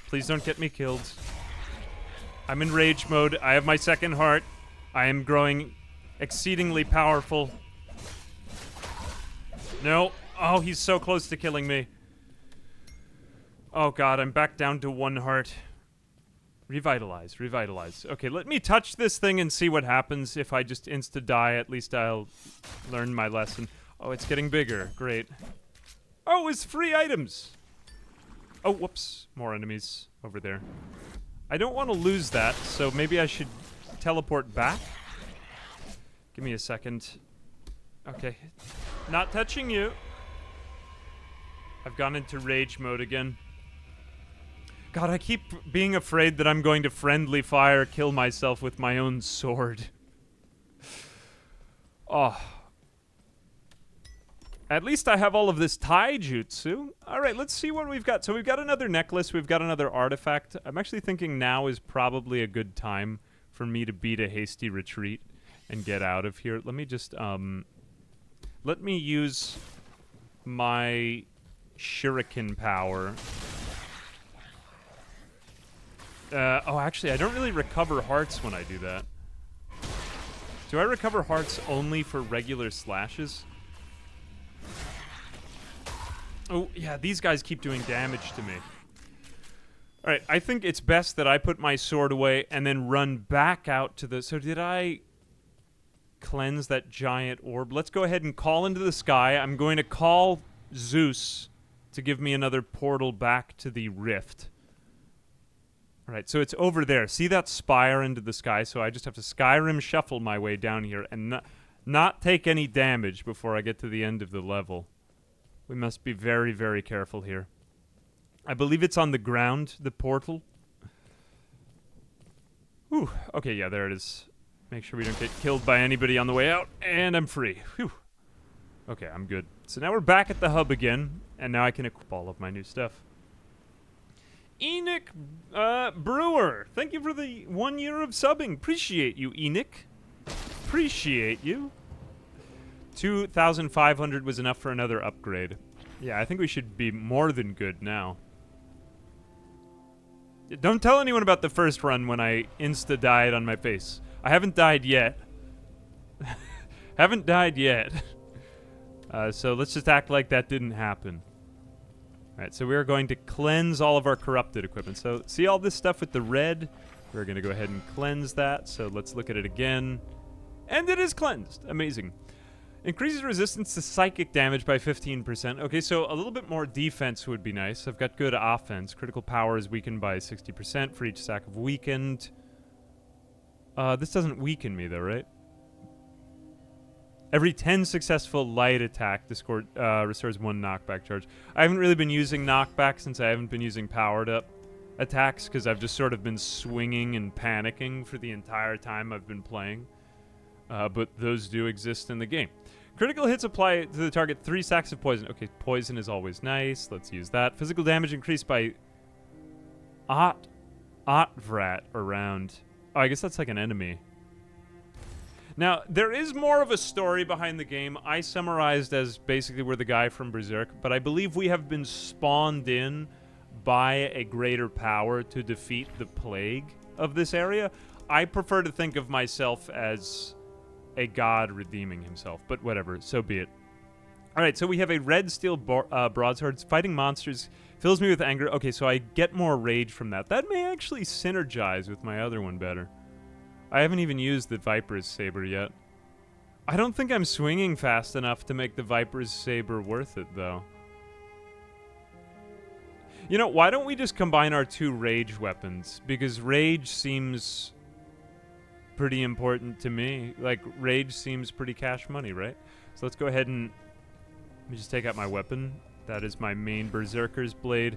Please don't get me killed. I'm in rage mode. I have my 2nd heart. I am growing exceedingly powerful. No. Oh, he's so close to killing me. Oh god, I'm back down to 1 heart. Revitalize, revitalize. Okay, let me touch this thing and see what happens. If I just insta-die, at least I'll learn my lesson. Oh, it's getting bigger. Great. Oh, it's free items! Oh, whoops. More enemies over there. I don't want to lose that, so maybe I should teleport back? Give me a second. Okay. Not touching you. I've gone into rage mode again. God, I keep being afraid that I'm going to friendly fire kill myself with my own sword. Oh. At least I have all of this taijutsu. Alright, let's see what we've got. So we've got another necklace, we've got another artifact. I'm actually thinking now is probably a good time for me to beat a hasty retreat and get out of here. Let me just, let me use my shuriken power. Oh, actually, I don't really recover hearts when I do that. Do I recover hearts only for regular slashes? Oh, yeah, these guys keep doing damage to me. Alright, I think it's best that I put my sword away and then run back out to the... So did I cleanse that giant orb? Let's go ahead and call into the sky. I'm going to call Zeus to give me another portal back to the rift. Alright, so it's over there. See that spire into the sky? So I just have to Skyrim shuffle my way down here and not take any damage before I get to the end of the level. We must be very, very careful here. I believe it's on the ground, the portal. Whew. Okay, yeah, there it is. Make sure we don't get killed by anybody on the way out. And I'm free. Whew. Okay, I'm good. So now we're back at the hub again. And now I can equip all of my new stuff. Enoch Brewer, thank you for the 1 year of subbing. Appreciate you, Enoch. Appreciate you. 2,500 was enough for another upgrade. Yeah, I think we should be more than good now. Don't tell anyone about the first run when I insta-died on my face. I haven't died yet. Haven't died yet. So let's just act like that didn't happen. Alright, so we're going to cleanse all of our corrupted equipment. So, see all this stuff with the red? We're going to go ahead and cleanse that. So, let's look at it again. And it is cleansed. Amazing. Increases resistance to psychic damage by 15%. Okay, so a little bit more defense would be nice. I've got good offense. Critical power is weakened by 60% for each stack of weakened. This doesn't weaken me, though, right? Every 10 successful light attack, restores 1 knockback charge. I haven't really been using knockback since I haven't been using powered-up attacks, because I've just sort of been swinging and panicking for the entire time I've been playing. But those do exist in the game. Critical hits apply to the target 3 stacks of poison. Okay, poison is always nice. Let's use that. Physical damage increased by Otvrat around. Oh, I guess that's like an enemy. Now, there is more of a story behind the game. I summarized as basically we're the guy from Berserk, but I believe we have been spawned in by a greater power to defeat the plague of this area. I prefer to think of myself as a god redeeming himself, but whatever, so be it. All right, so we have a red steel broadsword. Fighting monsters fills me with anger. Okay, so I get more rage from that. That may actually synergize with my other one better. I haven't even used the Viper's Saber yet. I don't think I'm swinging fast enough to make the Viper's Saber worth it, though. You know, why don't we just combine our 2 rage weapons? Because rage seems pretty important to me. Like, rage seems pretty cash money, right? So let's go ahead and let me just take out my weapon. That is my main Berserker's Blade.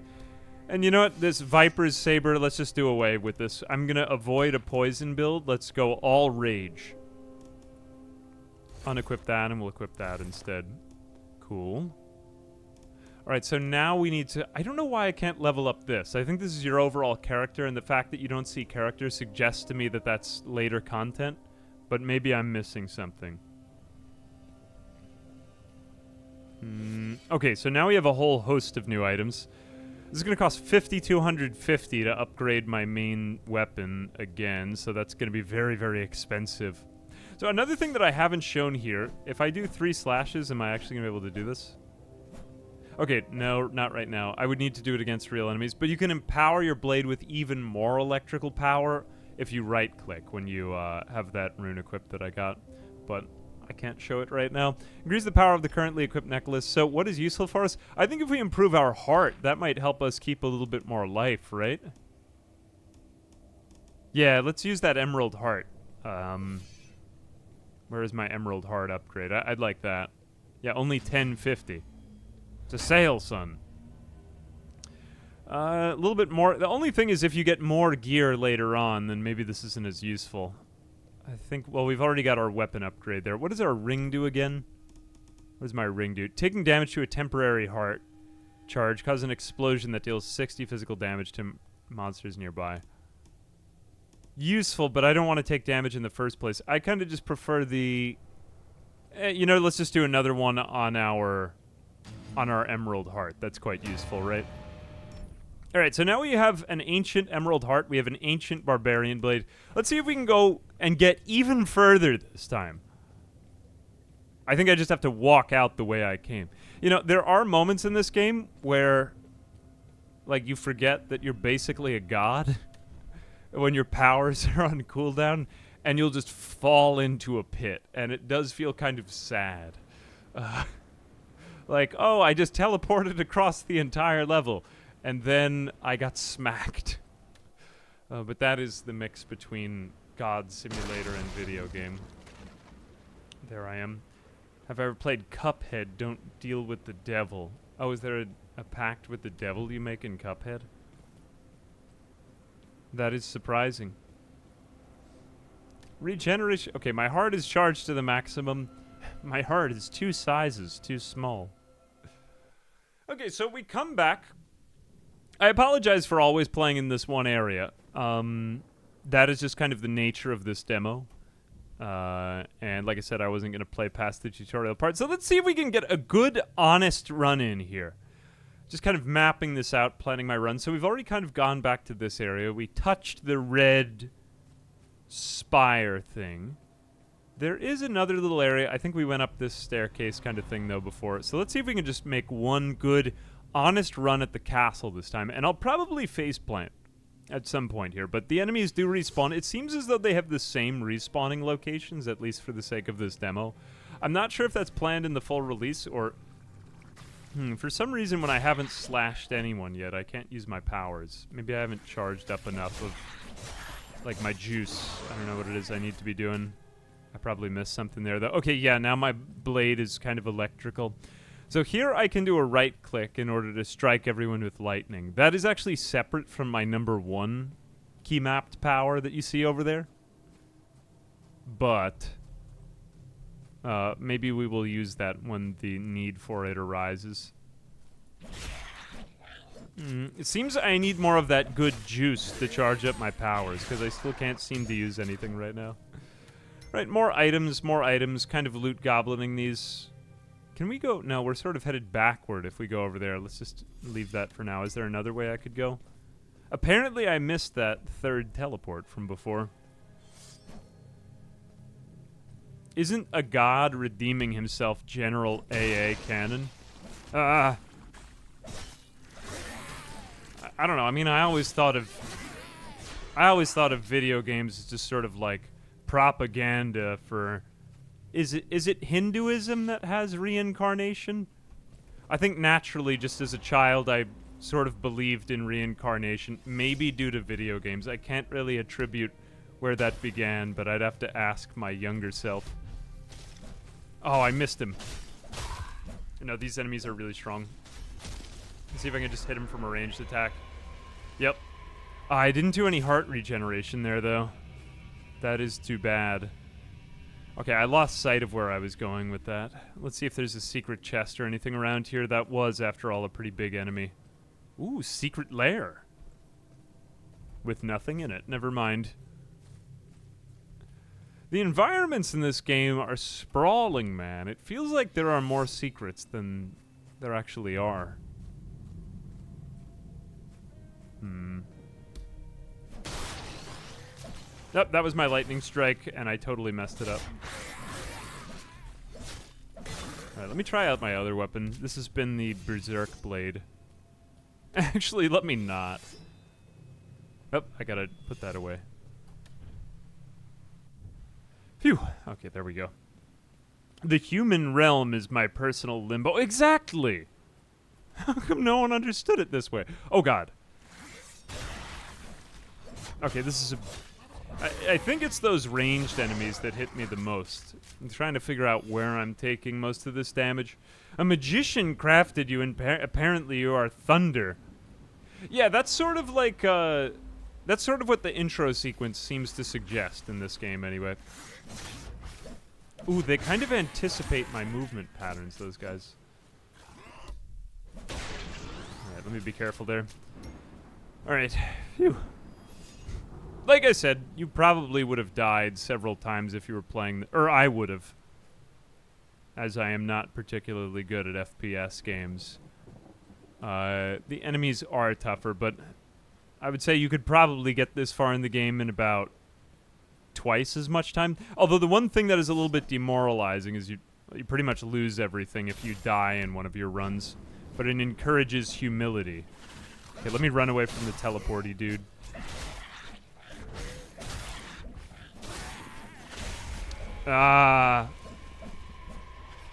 And you know what? This Viper's Saber, let's just do away with this. I'm going to avoid a poison build. Let's go all rage. Unequip that, and we'll equip that instead. Cool. Alright, so now we need to... I don't know why I can't level up this. I think this is your overall character, and the fact that you don't see characters suggests to me that that's later content. But maybe I'm missing something. Okay, so now we have a whole host of new items. This is going to cost 5,250 to upgrade my main weapon again, so that's going to be very, very expensive. So another thing that I haven't shown here, if I do 3 slashes, am I actually going to be able to do this? Okay, no, not right now. I would need to do it against real enemies, but you can empower your blade with even more electrical power if you right-click when you have that rune equipped that I got, but I can't show it right now. Increase the power of the currently equipped necklace. So what is useful for us? I think if we improve our heart, that might help us keep a little bit more life, right? Yeah, let's use that emerald heart. Where is my emerald heart upgrade? I'd like that. Yeah, only 1050. To sail, son. A little bit more. The only thing is if you get more gear later on, then maybe this isn't as useful. I think, well, we've already got our weapon upgrade there. What does our ring do again? What does my ring do? Taking damage to a temporary heart charge causes an explosion that deals 60 physical damage to monsters nearby. Useful, but I don't want to take damage in the first place. I kind of just prefer the... you know, let's just do another one on our emerald heart. That's quite useful, right? All right, so now we have an ancient emerald heart. We have an ancient barbarian blade. Let's see if we can go and get even further this time. I think I just have to walk out the way I came. You know, there are moments in this game where, like, you forget that you're basically a god when your powers are on cooldown, and you'll just fall into a pit, and it does feel kind of sad. Like, oh, I just teleported across the entire level, and then I got smacked. But that is the mix between God Simulator and video game. There I am. Have I ever played Cuphead? Don't deal with the devil. Oh, is there a pact with the devil you make in Cuphead? That is surprising. Regeneration. Okay, my heart is charged to the maximum. My heart is 2 sizes too small. Okay, so we come back. I apologize for always playing in this one area. That is just kind of the nature of this demo. And like I said, I wasn't going to play past the tutorial part. So let's see if we can get a good, honest run in here. Just kind of mapping this out, planning my run. So we've already kind of gone back to this area. We touched the red spire thing. There is another little area. I think we went up this staircase kind of thing, though, before. So let's see if we can just make one good, honest run at the castle this time. And I'll probably faceplant at some point here. But the enemies do respawn. It seems as though they have the same respawning locations, at least for the sake of this demo. I'm not sure if that's planned in the full release or... for some reason, when I haven't slashed anyone yet, I can't use my powers. Maybe I haven't charged up enough of like my juice. I don't know what it is I need to be doing. I probably missed something there, though. Okay, yeah, now my blade is kind of electrical. So here I can do a right click in order to strike everyone with lightning. That is actually separate from my number 1 key mapped power that you see over there. But maybe we will use that when the need for it arises. It seems I need more of that good juice to charge up my powers, because I still can't seem to use anything right now. Right, more items, kind of loot goblining these. Can we go? No, we're sort of headed backward if we go over there. Let's just leave that for now. Is there another way I could go? Apparently I missed that 3rd teleport from before. Isn't a god redeeming himself General AA canon? I don't know. I mean, I always thought of video games as just sort of like propaganda for... Is it Hinduism that has reincarnation? I think naturally, just as a child, I sort of believed in reincarnation, maybe due to video games. I can't really attribute where that began, but I'd have to ask my younger self. Oh, I missed him. You know, these enemies are really strong. Let's see if I can just hit him from a ranged attack. Yep. I didn't do any heart regeneration there, though. That is too bad. Okay, I lost sight of where I was going with that. Let's see if there's a secret chest or anything around here. That was, after all, a pretty big enemy. Ooh, secret lair. With nothing in it. Never mind. The environments in this game are sprawling, man. It feels like there are more secrets than there actually are. Nope, that was my lightning strike, and I totally messed it up. Alright, let me try out my other weapon. This has been the Berserk Blade. Actually, let me not. Oh, I gotta put that away. Phew. Okay, there we go. The human realm is my personal limbo. Exactly! How come no one understood it this way? Oh, God. Okay, this is a... I think it's those ranged enemies that hit me the most. I'm trying to figure out where I'm taking most of this damage. A magician crafted you, and apparently you are thunder. Yeah, that's sort of like, that's sort of what the intro sequence seems to suggest in this game, anyway. Ooh, they kind of anticipate my movement patterns, those guys. Alright, let me be careful there. Alright, phew. Like I said, you probably would have died several times if you were playing, or I would have, as I am not particularly good at FPS games. The enemies are tougher, but I would say you could probably get this far in the game in about twice as much time. Although the one thing that is a little bit demoralizing is you pretty much lose everything if you die in one of your runs, but it encourages humility. Okay, let me run away from the teleporty dude. Oh,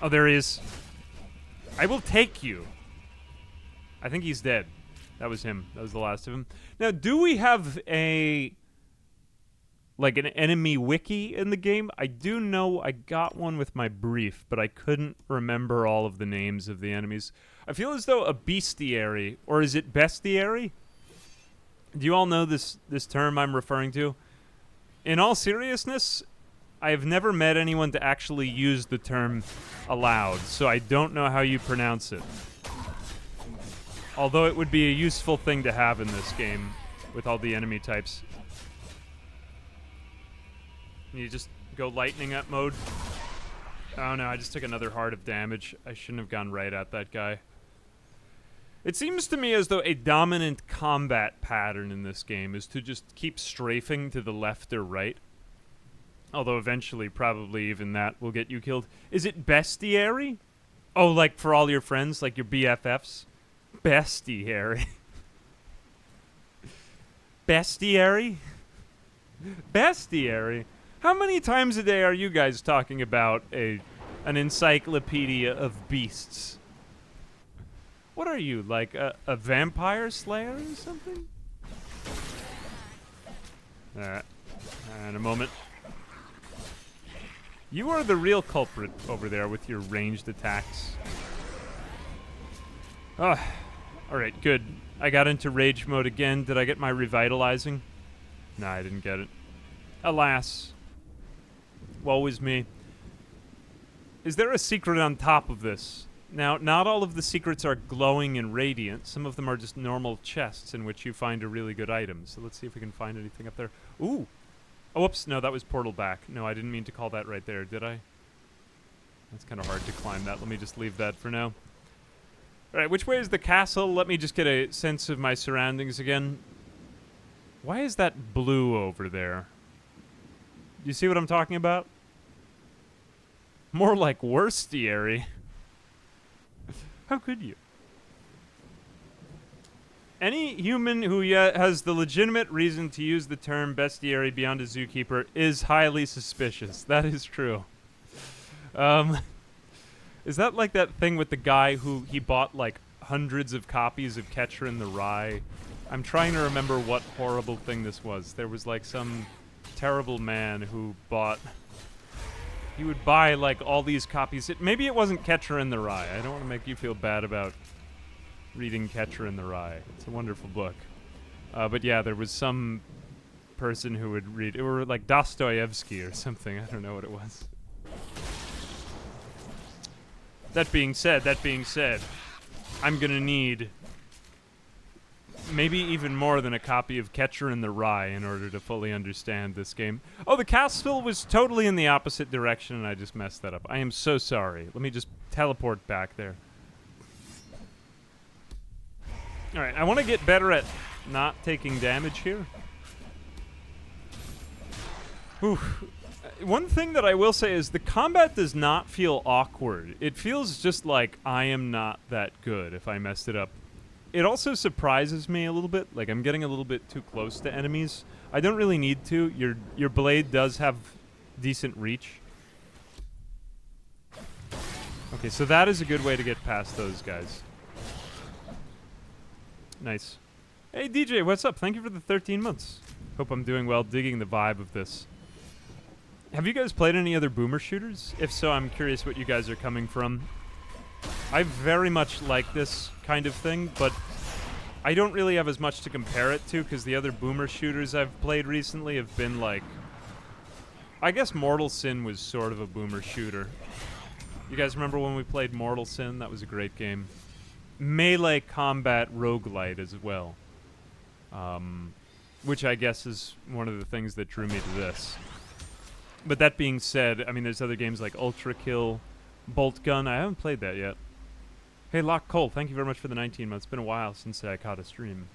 there he is. I will take you. I think he's dead. That was him. That was the last of him. Now, do we have an enemy wiki in the game? I do know I got one with my brief, but I couldn't remember all of the names of the enemies. I feel as though a bestiary, or is it bestiary? Do you all know this term I'm referring to? In all seriousness, I have never met anyone to actually use the term aloud, so I don't know how you pronounce it. Although it would be a useful thing to have in this game with all the enemy types. You just go lightning up mode. Oh no, I just took another heart of damage. I shouldn't have gone right at that guy. It seems to me as though a dominant combat pattern in this game is to just keep strafing to the left or right. Although eventually, probably even that will get you killed. Is it bestiary? Oh, like for all your friends, like your BFFs? Bestiary. Bestiary? Bestiary? How many times a day are you guys talking about an encyclopedia of beasts? What are you, like a vampire slayer or something? Alright. In a moment. You are the real culprit over there with your ranged attacks. Oh, alright, good. I got into rage mode again. Did I get my revitalizing? Nah, I didn't get it. Alas. Woe is me. Is there a secret on top of this? Now, not all of the secrets are glowing and radiant. Some of them are just normal chests in which you find a really good item. So let's see if we can find anything up there. Ooh! Oh, whoops. No, that was portal back. No, I didn't mean to call that right there, did I? That's kind of hard to climb that. Let me just leave that for now. Alright, which way is the castle? Let me just get a sense of my surroundings again. Why is that blue over there? Do you see what I'm talking about? More like worstiary. How could you? Any human who has the legitimate reason to use the term bestiary beyond a zookeeper is highly suspicious. That is true. Is that like that thing with the guy who he bought like hundreds of copies of Catcher in the Rye? I'm trying to remember what horrible thing this was. There was like some terrible man who bought... He would buy like all these copies. Maybe it wasn't Catcher in the Rye. I don't want to make you feel bad about reading Catcher in the Rye. It's a wonderful book. But yeah, there was some person who would read... It were like Dostoevsky or something. I don't know what it was. That being said, I'm gonna need maybe even more than a copy of Catcher in the Rye in order to fully understand this game. Oh, the castle was totally in the opposite direction and I just messed that up. I am so sorry. Let me just teleport back there. Alright, I want to get better at not taking damage here. Oof. One thing that I will say is the combat does not feel awkward. It feels just like I am not that good if I messed it up. It also surprises me a little bit. Like, I'm getting a little bit too close to enemies. I don't really need to. Your blade does have decent reach. Okay, so that is a good way to get past those guys. Nice. Hey, DJ, what's up? Thank you for the 13 months. Hope I'm doing well, digging the vibe of this. Have you guys played any other boomer shooters? If so, I'm curious what you guys are coming from. I very much like this kind of thing, but I don't really have as much to compare it to because the other boomer shooters I've played recently have been like... I guess Mortal Sin was sort of a boomer shooter. You guys remember when we played Mortal Sin? That was a great game. Melee combat roguelite as well. Which I guess is one of the things that drew me to this. But that being said, I mean, there's other games like Ultra Kill, Bolt Gun. I haven't played that yet. Hey, Lock Cole, thank you very much for the 19 months. It's been a while since I caught a stream.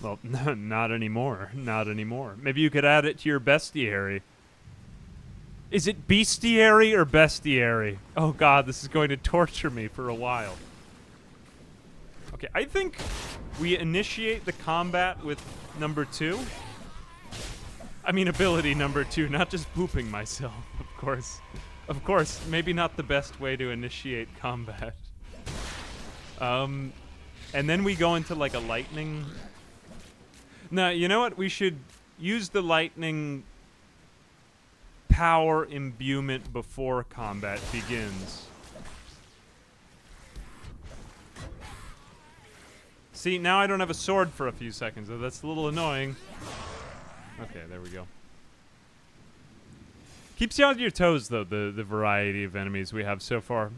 Well, not anymore. Not anymore. Maybe you could add it to your bestiary. Is it bestiary or bestiary? Oh god, this is going to torture me for a while. Okay, I think we initiate the combat with number 2. I mean ability number 2, not just booping myself, of course. Of course, maybe not the best way to initiate combat. And then we go into like a lightning... Now, you know what? We should use the lightning power imbuement before combat begins. See, now I don't have a sword for a few seconds, so that's a little annoying. Okay, there we go. Keeps you on your toes, though, the variety of enemies we have so far.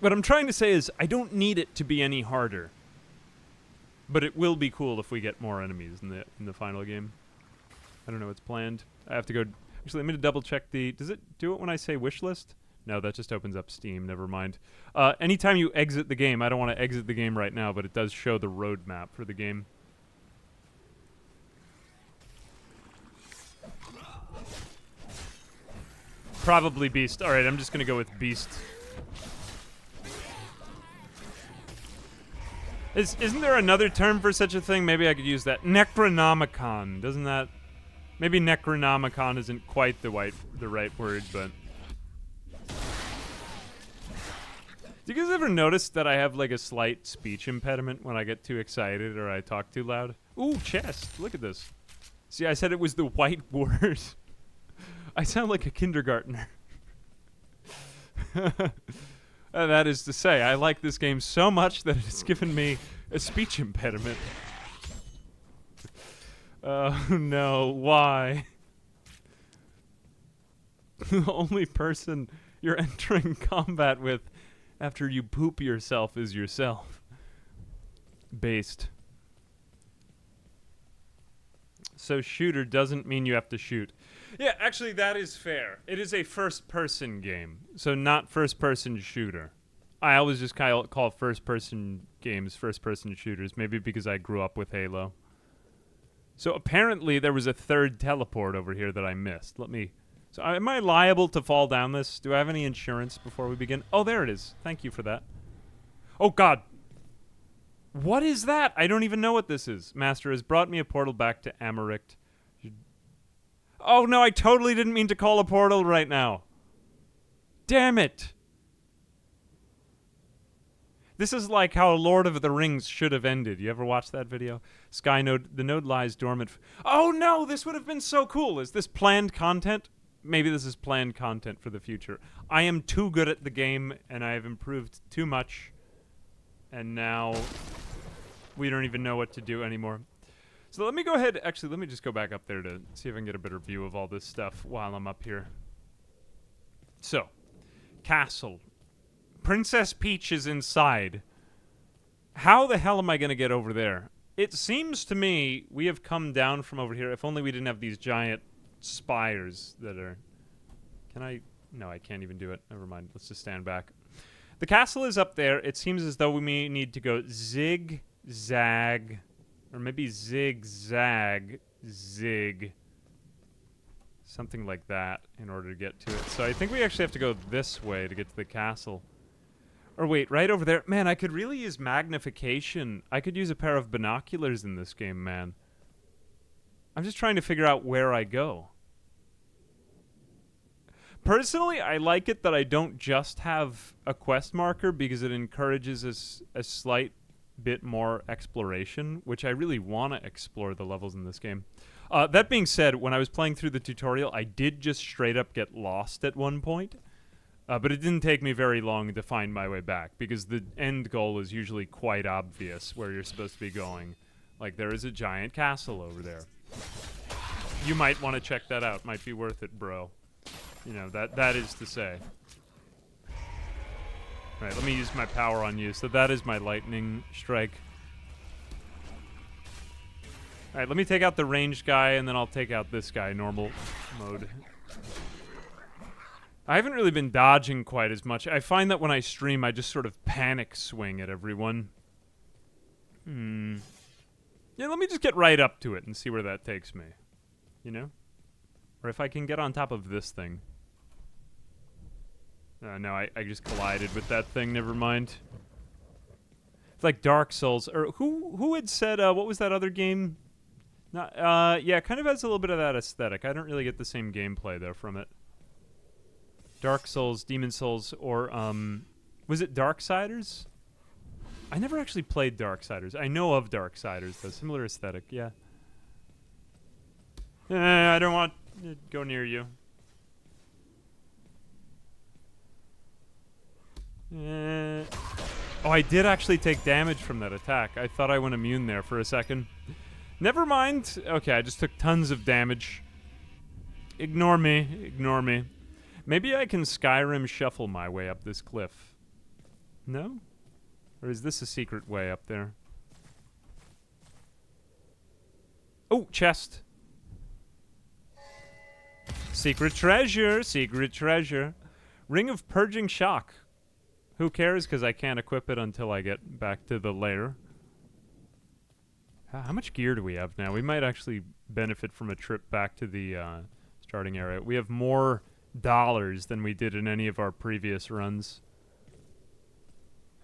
What I'm trying to say is, I don't need it to be any harder. But it will be cool if we get more enemies in the final game. I don't know what's planned. I have to go... Actually, let me double check the... Does it do it when I say wish list? No, that just opens up Steam. Never mind. Anytime you exit the game, I don't want to exit the game right now, but it does show the roadmap for the game. Probably Beast. Alright, I'm just going to go with Beast. Isn't there another term for such a thing? Maybe I could use that. Necronomicon. Doesn't that... Maybe Necronomicon isn't quite the right word, but... Do you guys ever notice that I have like a slight speech impediment when I get too excited or I talk too loud? Ooh, chest. Look at this. See, I said it was the white word. I sound like a kindergartner. That is to say, I like this game so much that it has given me a speech impediment. Oh no, why? The only person you're entering combat with after you poop yourself is yourself. Based. So shooter doesn't mean you have to shoot. Yeah, actually that is fair. It is a first-person game, so not first-person shooter. I always just call first-person games first-person shooters, maybe because I grew up with Halo. So apparently there was a third teleport over here that I missed. So am I liable to fall down this? Do I have any insurance before we begin? Oh, there it is. Thank you for that. Oh, God. What is that? I don't even know what this is. Master has brought me a portal back to Amarict. Oh, no, I totally didn't mean to call a portal right now. Damn it. This is like how Lord of the Rings should have ended. You ever watch that video? Sky node, the node lies dormant. Oh, no, this would have been so cool. Is this planned content? Maybe this is planned content for the future. I am too good at the game, and I have improved too much. And now we don't even know what to do anymore. So let me go ahead. Actually, let me just go back up there to see if I can get a better view of all this stuff while I'm up here. So, castle. Princess Peach is inside. How the hell am I going to get over there? It seems to me we have come down from over here. If only we didn't have these giant spires that are... Can I... No, I can't even do it. Never mind. Let's just stand back. The castle is up there. It seems as though we may need to go zig-zag... Or maybe zig-zag, zig. Something like that in order to get to it. So I think we actually have to go this way to get to the castle. Or wait, right over there. Man, I could really use magnification. I could use a pair of binoculars in this game, man. I'm just trying to figure out where I go. Personally, I like it that I don't just have a quest marker because it encourages a slight bit more exploration, which I really want to explore the levels in this game. That being said, when I was playing through the tutorial, I did just straight up get lost at one point, but it didn't take me very long to find my way back, because the end goal is usually quite obvious where you're supposed to be going. Like, there is a giant castle over there. You might want to check that out. Might be worth it, bro. You know, that is to say. Alright, let me use my power on you. So that is my lightning strike. Alright, let me take out the ranged guy, and then I'll take out this guy, normal mode. I haven't really been dodging quite as much. I find that when I stream, I just sort of panic swing at everyone. Yeah, let me just get right up to it and see where that takes me. You know? Or if I can get on top of this thing. No, I just collided with that thing. Never mind. It's like Dark Souls. Or who had said, what was that other game? Yeah, it kind of has a little bit of that aesthetic. I don't really get the same gameplay, though, from it. Dark Souls, Demon Souls, or, was it Darksiders? I never actually played Darksiders. I know of Darksiders, though. Similar aesthetic, yeah. I don't want to go near you. Oh, I did actually take damage from that attack. I thought I went immune there for a second. Never mind. Okay, I just took tons of damage. Ignore me. Ignore me. Maybe I can Skyrim shuffle my way up this cliff. No? Or is this a secret way up there? Oh, chest. Secret treasure. Secret treasure. Ring of Purging Shock. Who cares? Because I can't equip it until I get back to the lair. How much gear do we have now? We might actually benefit from a trip back to the starting area. We have more dollars than we did in any of our previous runs.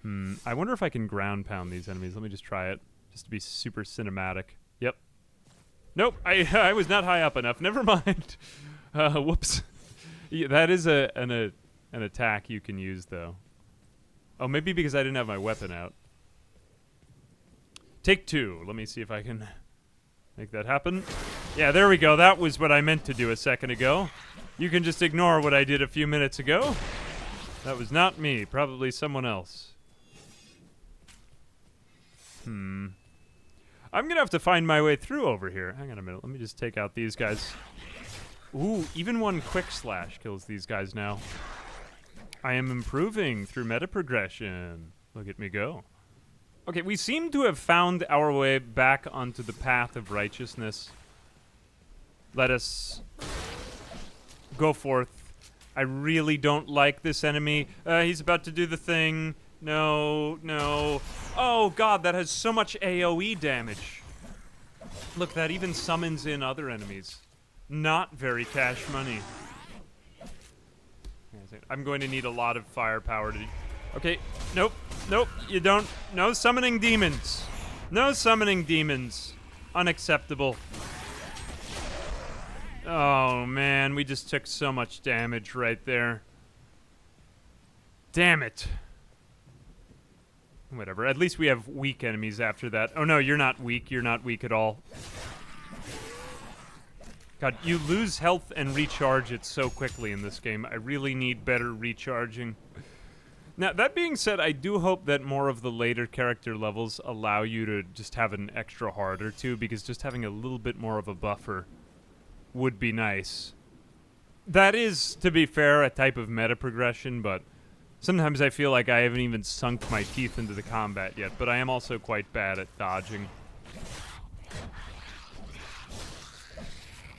I wonder if I can ground pound these enemies. Let me just try it, just to be super cinematic. Yep. Nope, I was not high up enough. Never mind. Whoops. Yeah, that is an attack you can use, though. Oh, maybe because I didn't have my weapon out. Take two. Let me see if I can make that happen. Yeah, there we go. That was what I meant to do a second ago. You can just ignore what I did a few minutes ago. That was not me. Probably someone else. I'm gonna have to find my way through over here. Hang on a minute. Let me just take out these guys. Ooh, even one quick slash kills these guys now. I am improving through meta progression. Look at me go. Okay, we seem to have found our way back onto the path of righteousness. Let us go forth. I really don't like this enemy. He's about to do the thing. No, no. Oh god, that has so much AoE damage. Look, that even summons in other enemies. Not very cash money. I'm going to need a lot of firepower to... Okay, nope, nope, you don't... No summoning demons. No summoning demons. Unacceptable. Oh, man, we just took so much damage right there. Damn it. Whatever, at least we have weak enemies after that. Oh, no, you're not weak. You're not weak at all. God, you lose health and recharge it so quickly in this game. I really need better recharging. Now, that being said, I do hope that more of the later character levels allow you to just have an extra heart or two, because just having a little bit more of a buffer would be nice. That is, to be fair, a type of meta progression, but sometimes I feel like I haven't even sunk my teeth into the combat yet, but I am also quite bad at dodging.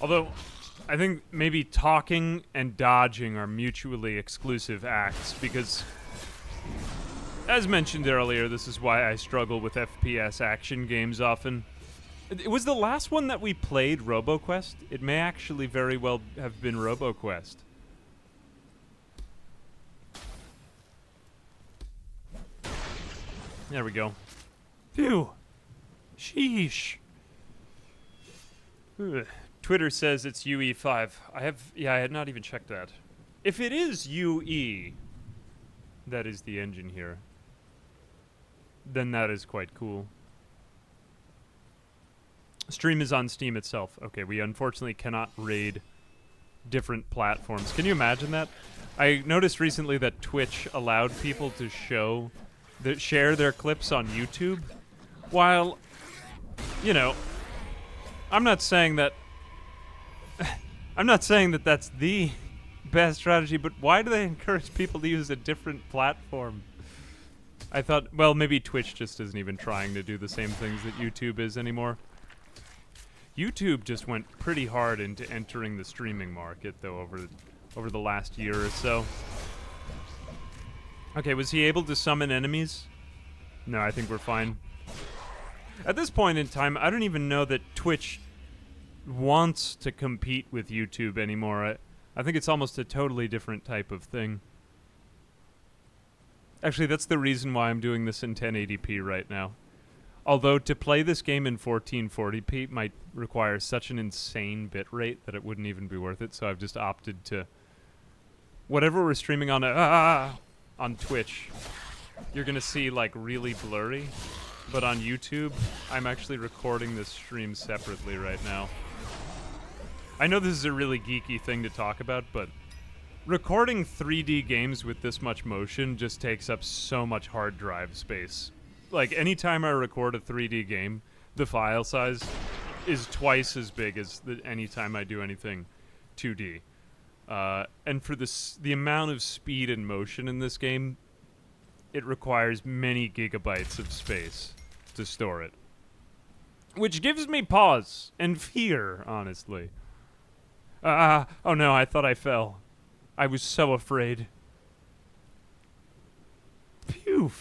Although, I think maybe talking and dodging are mutually exclusive acts, because, as mentioned earlier, this is why I struggle with FPS action games often. It was the last one that we played, RoboQuest. It may actually very well have been RoboQuest. There we go. Phew. Sheesh. Ugh. Twitter says it's UE5. I had not even checked that. If it is UE, that is the engine here, then that is quite cool. Stream is on Steam itself. Okay, we unfortunately cannot raid different platforms. Can you imagine that? I noticed recently that Twitch allowed people to share their clips on YouTube, while, you know, I'm not saying that that's the best strategy, but why do they encourage people to use a different platform? I thought, well, maybe Twitch just isn't even trying to do the same things that YouTube is anymore. YouTube just went pretty hard into entering the streaming market, though, over the last year or so. Okay, was he able to summon enemies? No, I think we're fine. At this point in time, I don't even know that Twitch wants to compete with YouTube anymore. I think it's almost a totally different type of thing. Actually, that's the reason why I'm doing this in 1080p right now. Although to play this game in 1440p might require such an insane bitrate that it wouldn't even be worth it, so I've just opted to... Whatever we're streaming on Twitch, you're gonna see, like, really blurry. But on YouTube, I'm actually recording this stream separately right now. I know this is a really geeky thing to talk about, but recording 3D games with this much motion just takes up so much hard drive space. Like, anytime I record a 3D game, the file size is twice as big as any time I do anything 2D. And for the amount of speed and motion in this game, it requires many gigabytes of space to store it. Which gives me pause and fear, honestly. Oh no, I thought I fell. I was so afraid. Phew.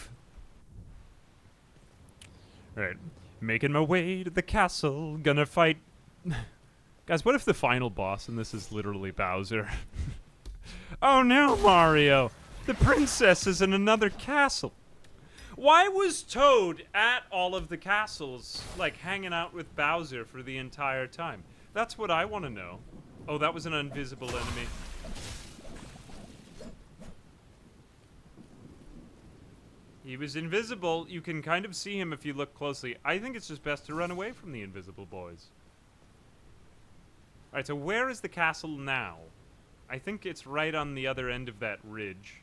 Alright, making my way to the castle, gonna fight... Guys, what if the final boss in this is literally Bowser? Oh no, Mario! The princess is in another castle! Why was Toad at all of the castles, like, hanging out with Bowser for the entire time? That's what I want to know. Oh, that was an invisible enemy. He was invisible. You can kind of see him if you look closely. I think it's just best to run away from the invisible boys. Alright, so where is the castle now? I think it's right on the other end of that ridge,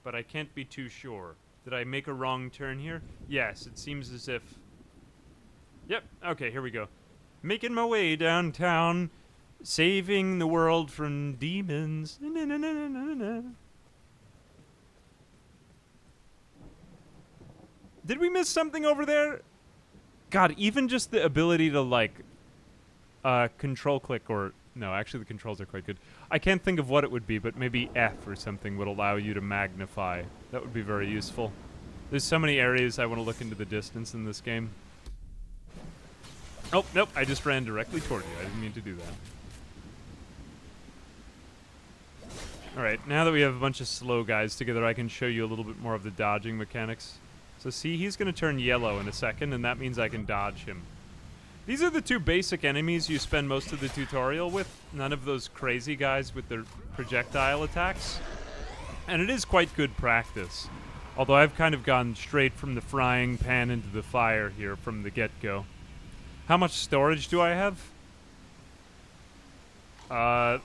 but I can't be too sure. Did I make a wrong turn here? Yes, it seems as if... Yep, okay, here we go. Making my way downtown, saving the world from demons. Na, na, na, na, na, na. Did we miss something over there? God, even just the ability to, like, control click or... No, actually the controls are quite good. I can't think of what it would be, but maybe F or something would allow you to magnify. That would be very useful. There's so many areas I want to look into the distance in this game. Oh, nope, I just ran directly toward you. I didn't mean to do that. Alright, now that we have a bunch of slow guys together, I can show you a little bit more of the dodging mechanics. So see, he's going to turn yellow in a second, and that means I can dodge him. These are the two basic enemies you spend most of the tutorial with. None of those crazy guys with their projectile attacks. And it is quite good practice. Although I've kind of gone straight from the frying pan into the fire here from the get-go. How much storage do I have? An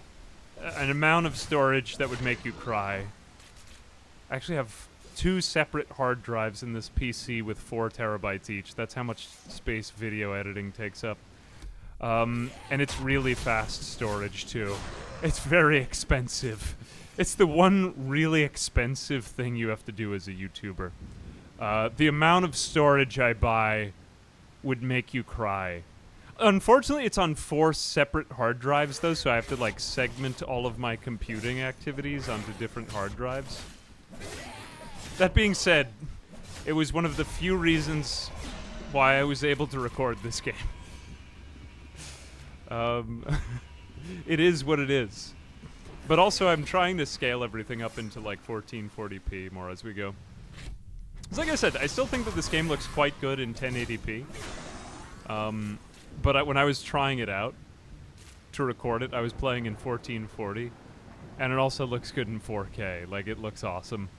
amount of storage that would make you cry. I actually have 2 separate hard drives in this PC with 4 terabytes each. That's how much space video editing takes up. And it's really fast storage, too. It's very expensive. It's the one really expensive thing you have to do as a YouTuber. The amount of storage I buy would make you cry. Unfortunately, it's on 4 separate hard drives, though, so I have to, like, segment all of my computing activities onto different hard drives. That being said, it was one of the few reasons why I was able to record this game. It is what it is. But also, I'm trying to scale everything up into, like, 1440p more as we go. So like I said, I still think that this game looks quite good in 1080p. But when I was trying it out to record it, I was playing in 1440. And it also looks good in 4K. Like, it looks awesome.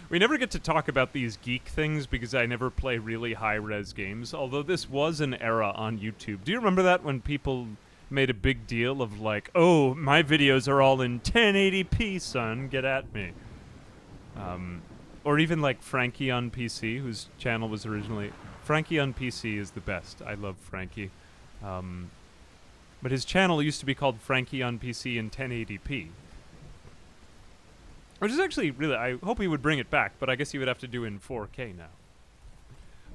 We never get to talk about these geek things because I never play really high-res games, although this was an era on YouTube. Do you remember that when people made a big deal of like, oh, my videos are all in 1080p, son, get at me. Or even like Frankie on PC, whose channel was originally... Frankie on PC is the best. I love Frankie. But his channel used to be called Frankie on PC in 1080p. Which is actually really... I hope he would bring it back, but I guess he would have to do in 4K now.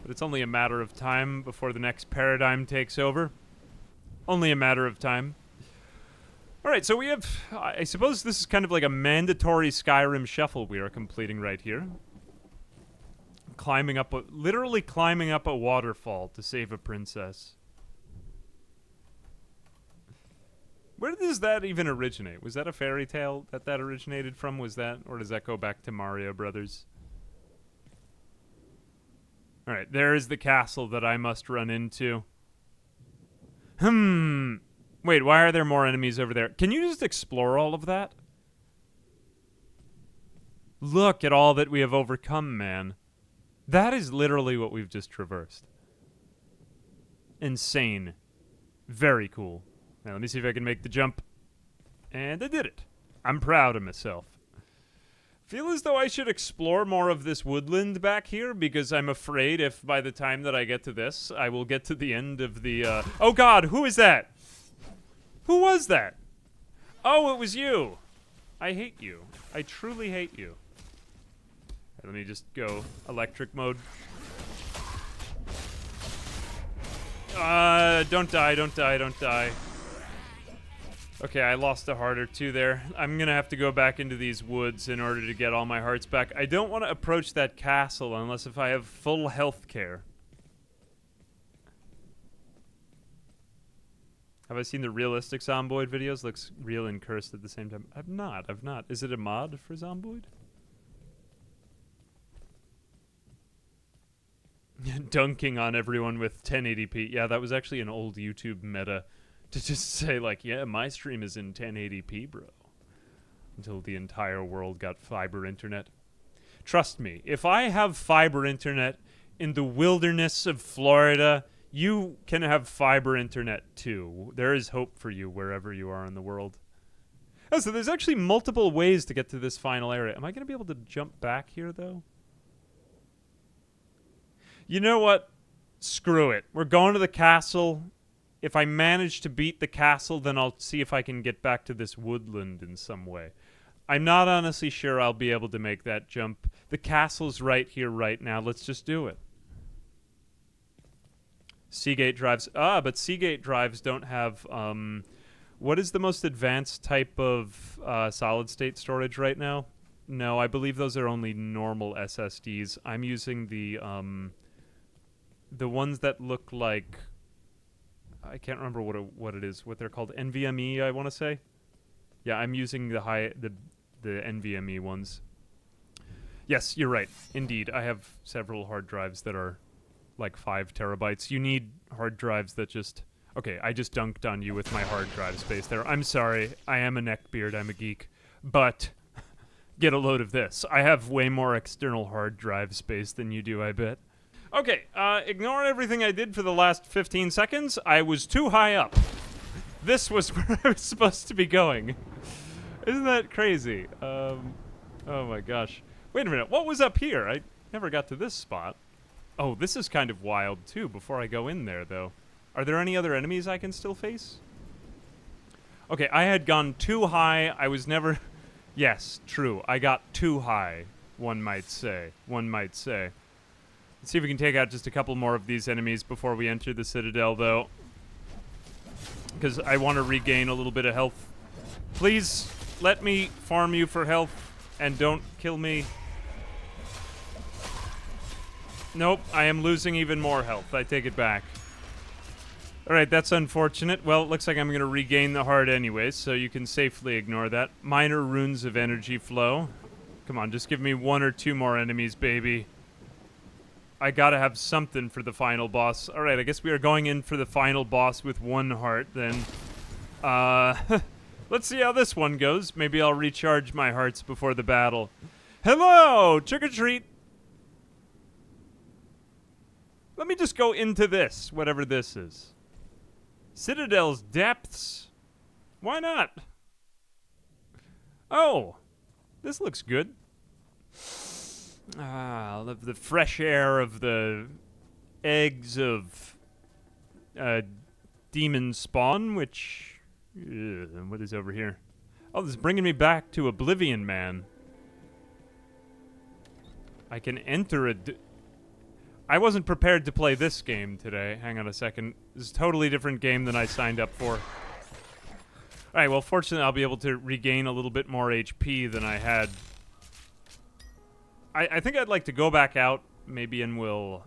But it's only a matter of time before the next paradigm takes over. Only a matter of time. Alright, so we have... I suppose this is kind of like a mandatory Skyrim shuffle we are completing right here. Climbing up literally climbing up a waterfall to save a princess. Where does that even originate? Was that a fairy tale that originated from? Was that... Or does that go back to Mario Brothers? Alright, there is the castle that I must run into. Wait, why are there more enemies over there? Can you just explore all of that? Look at all that we have overcome, man. That is literally what we've just traversed. Insane. Very cool. Now, let me see if I can make the jump. And I did it. I'm proud of myself. Feel as though I should explore more of this woodland back here, because I'm afraid if by the time that I get to this, I will get to the end of the, Oh god, who is that? Who was that? Oh, it was you. I hate you. I truly hate you. Let me just go electric mode. Don't die, don't die, don't die. Okay, I lost a heart or two there. I'm gonna have to go back into these woods in order to get all my hearts back. I don't want to approach that castle unless if I have full health care. Have I seen the realistic Zomboid videos? Looks real and cursed at the same time. I've not. Is it a mod for Zomboid? Dunking on everyone with 1080p. Yeah, that was actually an old YouTube meta. To just say, like, yeah, my stream is in 1080p, bro. Until the entire world got fiber internet. Trust me, if I have fiber internet in the wilderness of Florida, You can have fiber internet too. There is hope for you wherever you are in the world. Oh, so there's actually multiple ways to get to this final area. Am I going to be able to jump back here, though? You know what? Screw it. We're going to the castle. If I manage to beat the castle, then I'll see if I can get back to this woodland in some way. I'm not honestly sure I'll be able to make that jump. The castle's right here right now. Let's just do it. Seagate drives. But Seagate drives don't have... what is the most advanced type of solid-state storage right now? No, I believe those are only normal SSDs. I'm using the ones that look like... I can't remember what it is, what they're called. NVMe, I want to say. Yeah, I'm using the NVMe ones. Yes, you're right. Indeed, I have several hard drives that are like 5 terabytes. You need hard drives that just... Okay, I just dunked on you with my hard drive space there. I'm sorry. I am a neckbeard. I'm a geek. But get a load of this. I have way more external hard drive space than you do, I bet. Okay, ignore everything I did for the last 15 seconds. I was too high up. This was where I was supposed to be going. Isn't that crazy? Oh my gosh. Wait a minute. What was up here? I never got to this spot. Oh, this is kind of wild, too, before I go in there, though. Are there any other enemies I can still face? Okay, I had gone too high. I was never... Yes, true. I got too high, one might say. One might say. Let's see if we can take out just a couple more of these enemies before we enter the Citadel, though. Because I want to regain a little bit of health. Please, let me farm you for health, and don't kill me. Nope, I am losing even more health. I take it back. Alright, that's unfortunate. Well, it looks like I'm going to regain the heart anyways, so you can safely ignore that. Minor runes of energy flow. Come on, just give me 1 or 2 more enemies, baby. I gotta have something for the final boss. Alright, I guess we are going in for the final boss with 1 heart, then. Let's see how this one goes. Maybe I'll recharge my hearts before the battle. Hello! Trick or treat! Let me just go into this, whatever this is. Citadel's depths. Why not? Oh, this looks good. The fresh air of the eggs of demon spawn, which... what is over here? Oh, this is bringing me back to Oblivion, man. I can enter I wasn't prepared to play this game today. Hang on a second. This is a totally different game than I signed up for. Alright, well, fortunately, I'll be able to regain a little bit more HP than I had. I think I'd like to go back out, maybe, and we'll...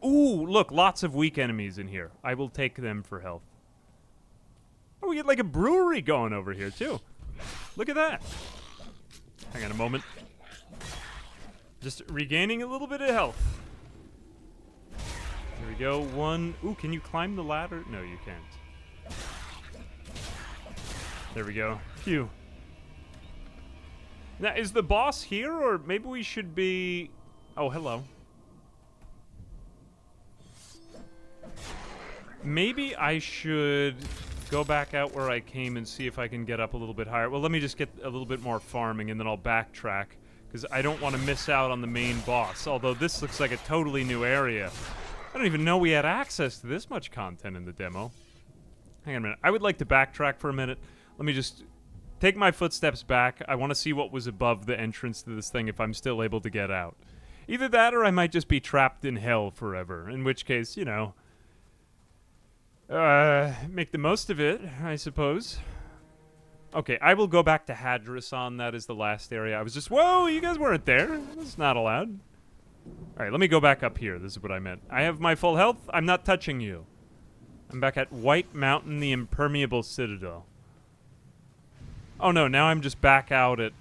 Ooh, look, lots of weak enemies in here. I will take them for health. Oh, we get like a brewery going over here, too. Look at that. Hang on a moment. Just regaining a little bit of health. Here we go. 1. Ooh, can you climb the ladder? No, you can't. There we go. Phew. Now, is the boss here, or maybe we should be... Oh, hello. Maybe I should go back out where I came and see if I can get up a little bit higher. Well, let me just get a little bit more farming, and then I'll backtrack, because I don't want to miss out on the main boss, although this looks like a totally new area. I don't even know we had access to this much content in the demo. Hang on a minute. I would like to backtrack for a minute. Let me just take my footsteps back. I want to see what was above the entrance to this thing if I'm still able to get out. Either that or I might just be trapped in hell forever, in which case, you know, make the most of it, I suppose. Okay, I will go back to Hadrison. That is the last area. I was just, whoa, you guys weren't there. That's not allowed. All right, let me go back up here. This is what I meant. I have my full health. I'm not touching you. I'm back at White Mountain, the Impermeable Citadel. Oh, no, now I'm just back out at...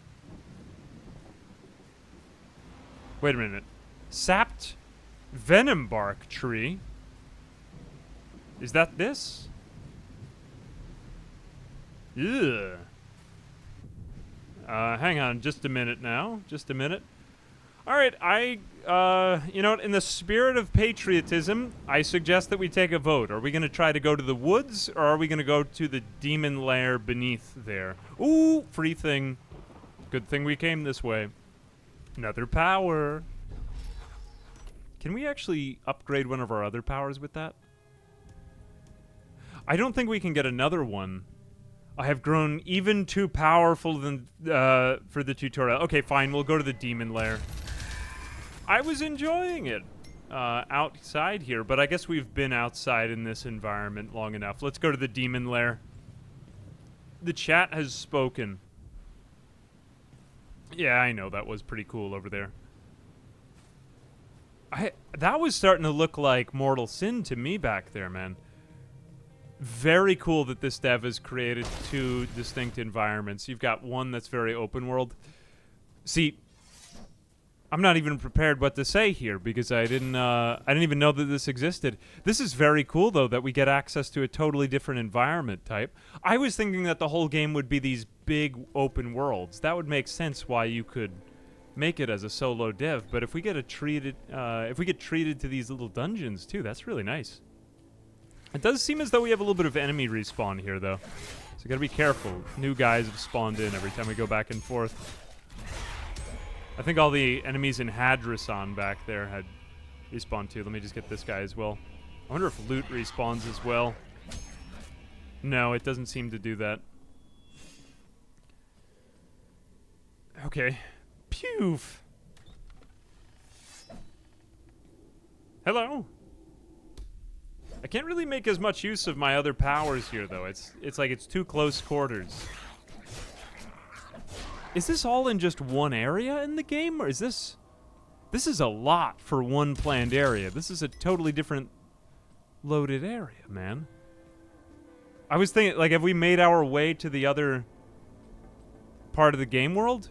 Wait a minute. Sapped Venom Bark Tree? Is that this? Ugh. Hang on just a minute now. Just a minute. All right, you know what? In the spirit of patriotism, I suggest that we take a vote. Are we going to try to go to the woods, or are we going to go to the demon lair beneath there? Ooh, free thing. Good thing we came this way. Another power. Can we actually upgrade one of our other powers with that? I don't think we can get another one. I have grown even too powerful than for the tutorial. Okay, fine. We'll go to the demon lair. I was enjoying it outside here, but I guess we've been outside in this environment long enough. Let's go to the demon lair. The chat has spoken. Yeah, I know. That was pretty cool over there. That was starting to look like Mortal Sin to me back there, man. Very cool that this dev has created two distinct environments. You've got one that's very open world. See, I'm not even prepared what to say here because I didn't even know that this existed. This is very cool though that we get access to a totally different environment type. I was thinking that the whole game would be these big open worlds. That would make sense why you could make it as a solo dev, but if we get treated to these little dungeons too, that's really nice. It does seem as though we have a little bit of enemy respawn here though, so gotta be careful. New guys have spawned in every time we go back and forth. I think all the enemies in Hadrasan back there had respawned too. Let me just get this guy as well. I wonder if loot respawns as well. No, it doesn't seem to do that. Okay. Poof. Hello. I can't really make as much use of my other powers here, though. It's like it's too close quarters. Is this all in just one area in the game, or is this... This is a lot for one planned area. This is a totally different loaded area, man. I was thinking, like, have we made our way to the other part of the game world?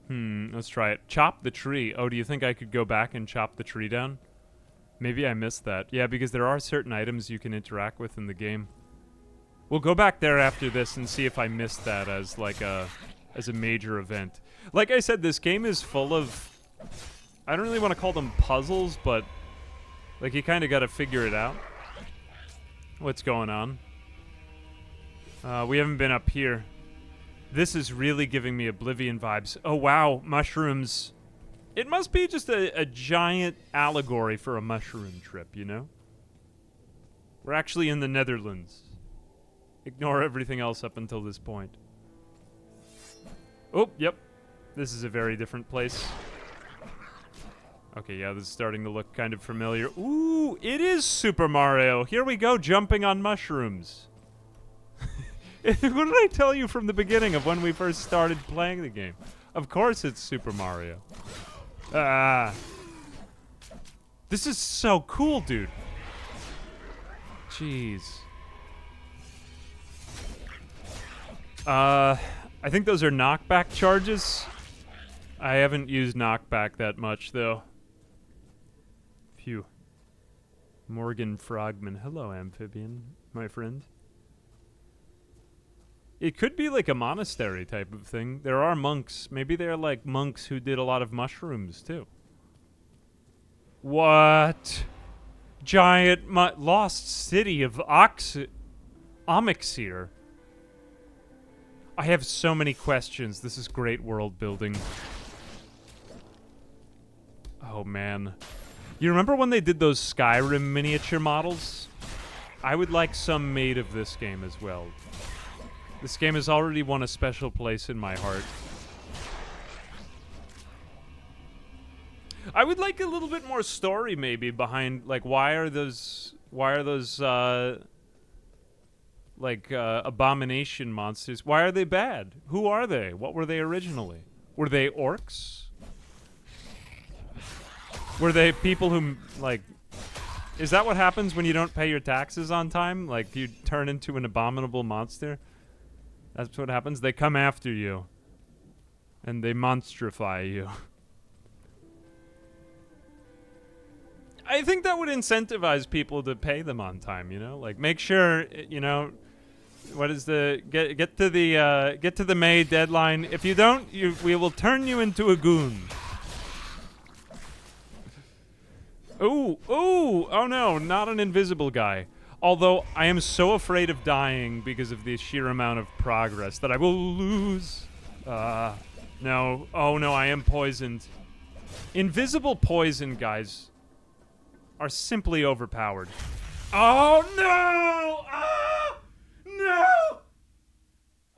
Let's try it. Chop the tree. Oh, do you think I could go back and chop the tree down? Maybe I missed that. Yeah, because there are certain items you can interact with in the game. We'll go back there after this and see if I missed that as like as a major event. Like I said, this game is full of... I don't really want to call them puzzles, but like you kind of got to figure it out. What's going on? We haven't been up here. This is really giving me Oblivion vibes. Oh, wow. Mushrooms. It must be just a giant allegory for a mushroom trip, you know? We're actually in the Netherlands. Ignore everything else up until this point. Oh, yep. This is a very different place. Okay, yeah, this is starting to look kind of familiar. Ooh, it is Super Mario. Here we go, jumping on mushrooms. What did I tell you from the beginning of when we first started playing the game? Of course it's Super Mario. Ah. This is so cool, dude. Jeez. I think those are knockback charges. I haven't used knockback that much, though. Phew. Morgan Frogman. Hello, amphibian, my friend. It could be like a monastery type of thing. There are monks. Maybe they're like monks who did a lot of mushrooms, too. What? Giant lost city of Omixir. I have so many questions. This is great world building. Oh, man. You remember when they did those Skyrim miniature models? I would like some made of this game as well. This game has already won a special place in my heart. I would like a little bit more story maybe behind, like, why are those abomination monsters, why are they bad? Who are they? What were they originally? Were they orcs? Were they people who, like, is that what happens when you don't pay your taxes on time? Like, you turn into an abominable monster? That's what happens? They come after you. And they monstrify you. I think that would incentivize people to pay them on time, you know? Like, make sure, you know, What is the get to the May deadline? If you don't, we will turn you into a goon. Ooh, oh no, not an invisible guy. Although I am so afraid of dying because of the sheer amount of progress that I will lose. No. Oh no, I am poisoned. Invisible poison guys are simply overpowered. Oh no! Ah! No!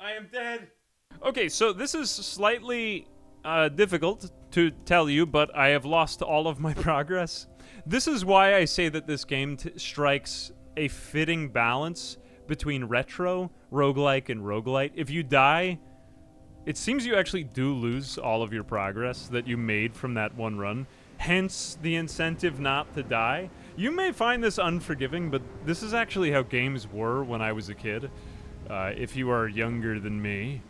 I am dead. Okay, so this is slightly difficult to tell you, but I have lost all of my progress. This is why I say that this game strikes a fitting balance between retro, roguelike, and roguelite. If you die, it seems you actually do lose all of your progress that you made from that one run. Hence the incentive not to die. You may find this unforgiving, but this is actually how games were when I was a kid. If you are younger than me,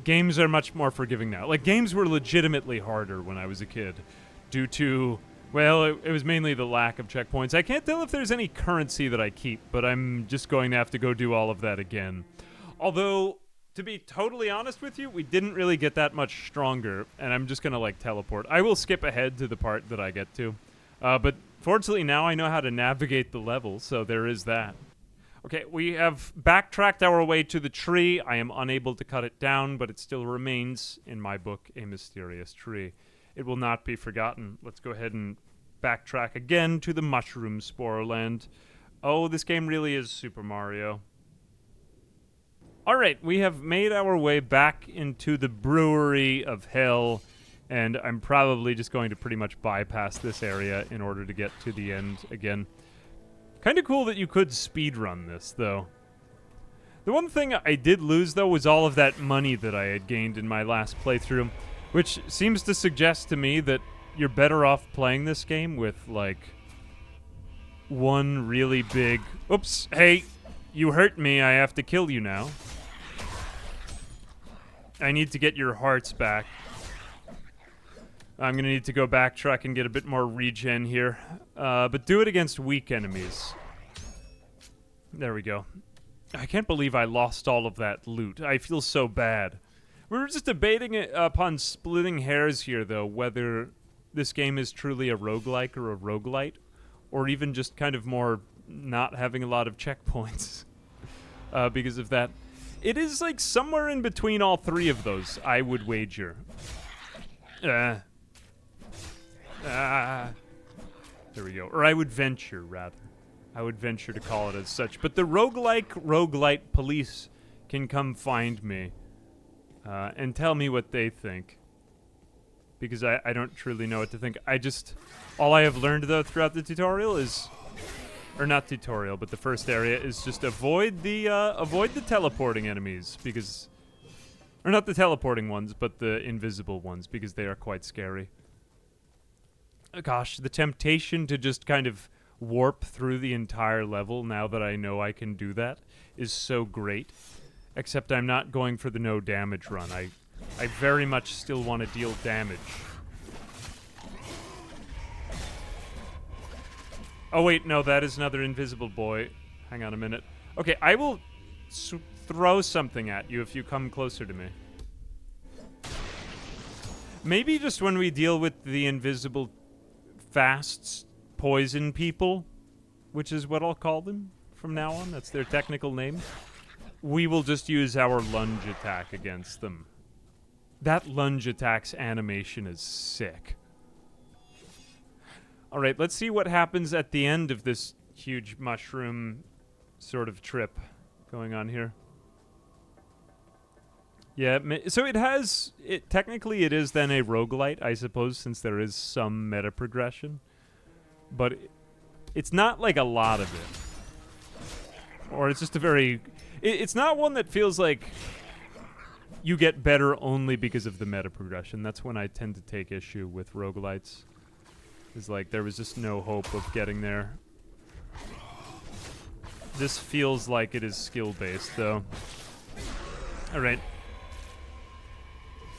games are much more forgiving now. Like, games were legitimately harder when I was a kid due to, well, it was mainly the lack of checkpoints. I can't tell if there's any currency that I keep, but I'm just going to have to go do all of that again. Although, to be totally honest with you, we didn't really get that much stronger, and I'm just going to, like, teleport. I will skip ahead to the part that I get to. But fortunately now I know how to navigate the level, so there is that. Okay, we have backtracked our way to the tree. I am unable to cut it down, but it still remains, in my book, a mysterious tree. It will not be forgotten. Let's go ahead and backtrack again to the Mushroom Spore Land. Oh, this game really is Super Mario. Alright, we have made our way back into the Brewery of Hell, and I'm probably just going to pretty much bypass this area in order to get to the end again. Kind of cool that you could speedrun this, though. The one thing I did lose, though, was all of that money that I had gained in my last playthrough, which seems to suggest to me that you're better off playing this game with, like, one really big... Oops, hey, you hurt me, I have to kill you now. I need to get your hearts back. I'm going to need to go backtrack and get a bit more regen here. But do it against weak enemies. There we go. I can't believe I lost all of that loot. I feel so bad. We were just debating upon splitting hairs here, though, whether this game is truly a roguelike or a roguelite, or even just kind of more not having a lot of checkpoints because of that. It is like somewhere in between all three of those, I would wager. There we go. Or I would venture, rather. I would venture to call it as such. But the roguelite police can come find me and tell me what they think. Because I don't truly know what to think. All I have learned, though, throughout the tutorial is... Or not tutorial, but the first area is just avoid the teleporting enemies. Because... Or not the teleporting ones, but the invisible ones, because they are quite scary. Gosh, the temptation to just kind of warp through the entire level now that I know I can do that is so great. Except I'm not going for the no damage run. I very much still want to deal damage. Oh wait, no, that is another invisible boy. Hang on a minute. Okay, I will throw something at you if you come closer to me. Maybe just when we deal with the invisible fast poison people, which is what I'll call them from now on. That's their technical name. We will just use our lunge attack against them. That lunge attack's animation is sick. Alright, let's see what happens at the end of this huge mushroom sort of trip going on here. Yeah, so technically it is then a roguelite, I suppose, since there is some meta progression. But it's not like a lot of it. Or it's just a very... It's not one that feels like you get better only because of the meta progression. That's when I tend to take issue with roguelites. It's like there was just no hope of getting there. This feels like it is skill-based, though. Alright.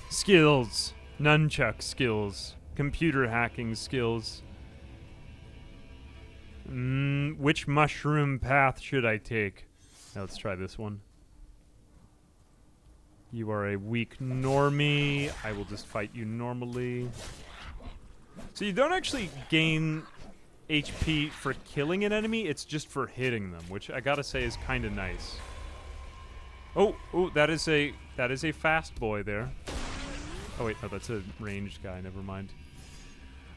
Skills. Nunchuck skills. Computer hacking skills. Which mushroom path should I take? Now let's try this one. You are a weak normie. I will just fight you normally. So you don't actually gain HP for killing an enemy, it's just for hitting them, which I gotta say is kind of nice. Oh, that is a fast boy there. Oh wait, no, that's a ranged guy, never mind.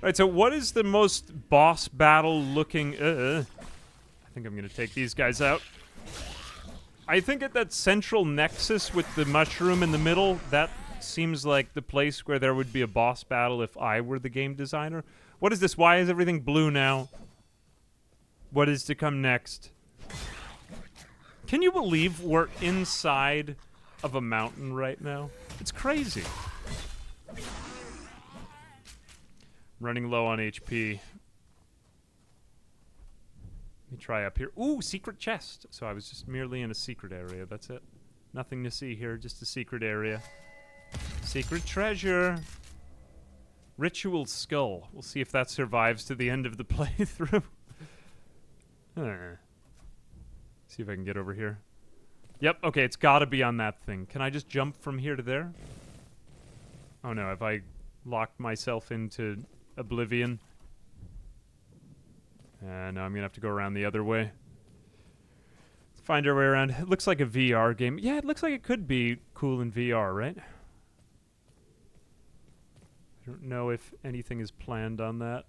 Alright, so what is the most boss battle looking... I think I'm gonna take these guys out. I think at that central nexus with the mushroom in the middle, that seems like the place where there would be a boss battle if I were the game designer. What is this? Why is everything blue now? What is to come next? Can you believe we're inside of a mountain right now? It's crazy. Running low on HP. Let me try up here. Ooh, secret chest. So I was just merely in a secret area. That's it. Nothing to see here, just a secret area. Secret treasure. Ritual skull. We'll see if that survives to the end of the playthrough. See if I can get over here. Yep, okay, it's gotta be on that thing. Can I just jump from here to there? Oh no, have I locked myself into oblivion? No, I'm gonna have to go around the other way. Let's find our way around. It looks like a VR game. Yeah, it looks like it could be cool in VR, right? I don't know if anything is planned on that.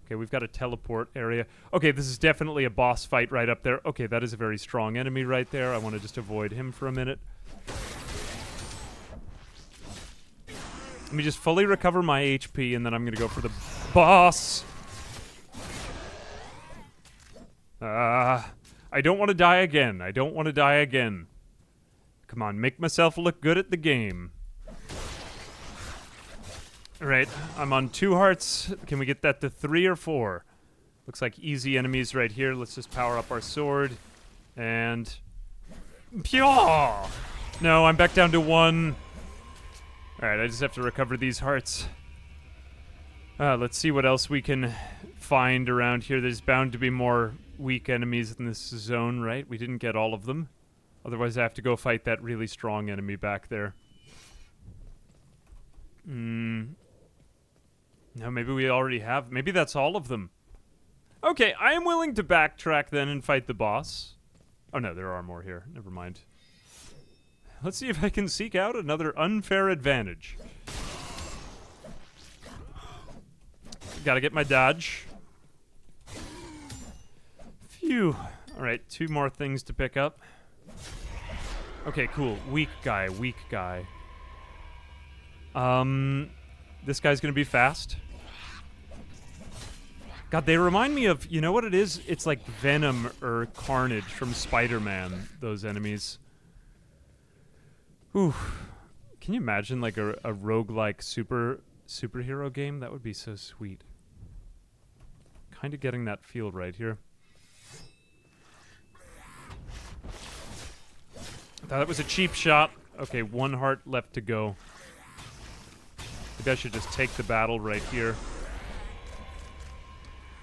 Okay, we've got a teleport area. Okay, this is definitely a boss fight right up there. Okay, that is a very strong enemy right there. I want to just avoid him for a minute. Let me just fully recover my HP, and then I'm going to go for the boss. I don't want to die again. I don't want to die again. Come on, make myself look good at the game. Alright, I'm on 2 hearts. Can we get that to 3 or 4? Looks like easy enemies right here. Let's just power up our sword. And... Pyaw! No, I'm back down to 1. Alright, I just have to recover these hearts. Let's see what else we can find around here. There's bound to be more weak enemies in this zone, right? We didn't get all of them. Otherwise, I have to go fight that really strong enemy back there. No, maybe we already have. Maybe that's all of them. Okay, I am willing to backtrack then and fight the boss. Oh no, there are more here. Never mind. Let's see if I can seek out another unfair advantage. Gotta get my dodge. Phew. Alright, 2 more things to pick up. Okay, cool. Weak guy, weak guy. This guy's gonna be fast. God, they remind me of, you know what it is? It's like Venom or Carnage from Spider-Man, those enemies. Ooh. Can you imagine like a roguelike superhero game? That would be so sweet. Kind of getting that feel right here. Thought that was a cheap shot. Okay, 1 heart left to go. Maybe I should just take the battle right here.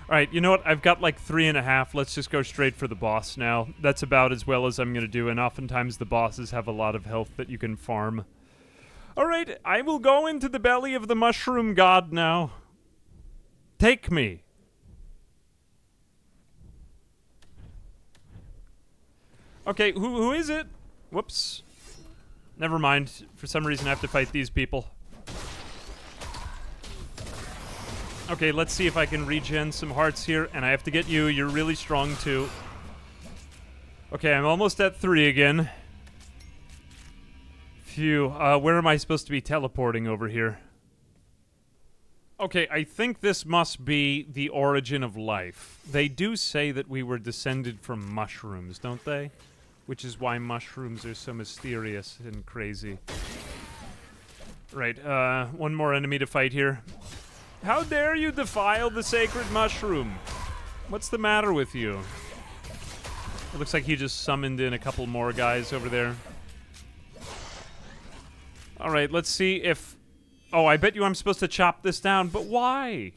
Alright, you know what? I've got like 3.5. Let's just go straight for the boss now. That's about as well as I'm going to do, and oftentimes the bosses have a lot of health that you can farm. Alright, I will go into the belly of the mushroom god now. Take me. Okay, who is it? Whoops. Never mind. For some reason I have to fight these people. Okay, let's see if I can regen some hearts here, and I have to get you. You're really strong, too. Okay, I'm almost at 3 again. Phew. Where am I supposed to be teleporting over here? Okay, I think this must be the origin of life. They do say that we were descended from mushrooms, don't they? Which is why mushrooms are so mysterious and crazy. Right, 1 more enemy to fight here. How dare you defile the sacred mushroom? What's the matter with you? It looks like he just summoned in a couple more guys over there. Alright, let's see if... Oh, I bet you I'm supposed to chop this down, but why?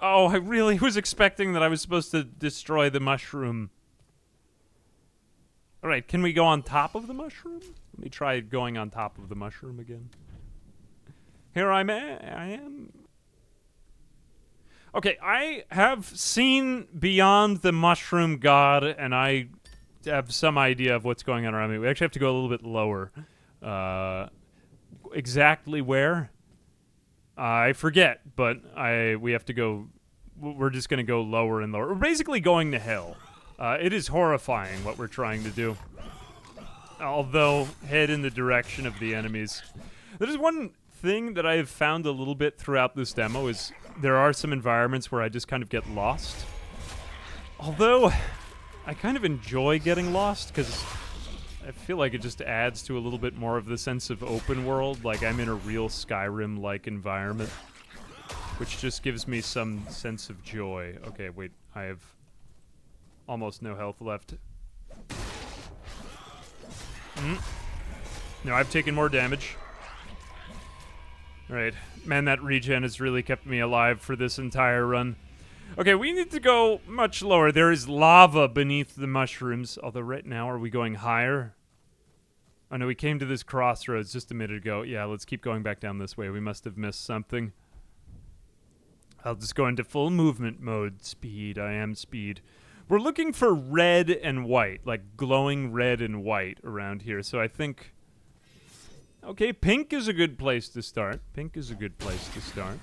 Oh, I really was expecting that I was supposed to destroy the mushroom. All right, can we go on top of the mushroom? Let me try going on top of the mushroom again. Here I am. Okay, I have seen beyond the mushroom god, and I have some idea of what's going on around me. We actually have to go a little bit lower. Exactly where? I forget, but we have to go. We're just going to go lower and lower. We're basically going to hell. It is horrifying what we're trying to do. Although, head in the direction of the enemies. There's one thing that I've found a little bit throughout this demo is there are some environments where I just kind of get lost. Although, I kind of enjoy getting lost because I feel like it just adds to a little bit more of the sense of open world, like I'm in a real Skyrim-like environment, which just gives me some sense of joy. Okay, wait, I have almost no health left. No, I've taken more damage. Alright, man, that regen has really kept me alive for this entire run. Okay, we need to go much lower. There is lava beneath the mushrooms. Although right now, are we going higher? Oh no, we came to this crossroads just a minute ago. Yeah, let's keep going back down this way. We must have missed something. I'll just go into full movement mode. Speed, I am speed. We're looking for red and white, like glowing red and white around here. So I think... Okay, pink is a good place to start. Pink is a good place to start.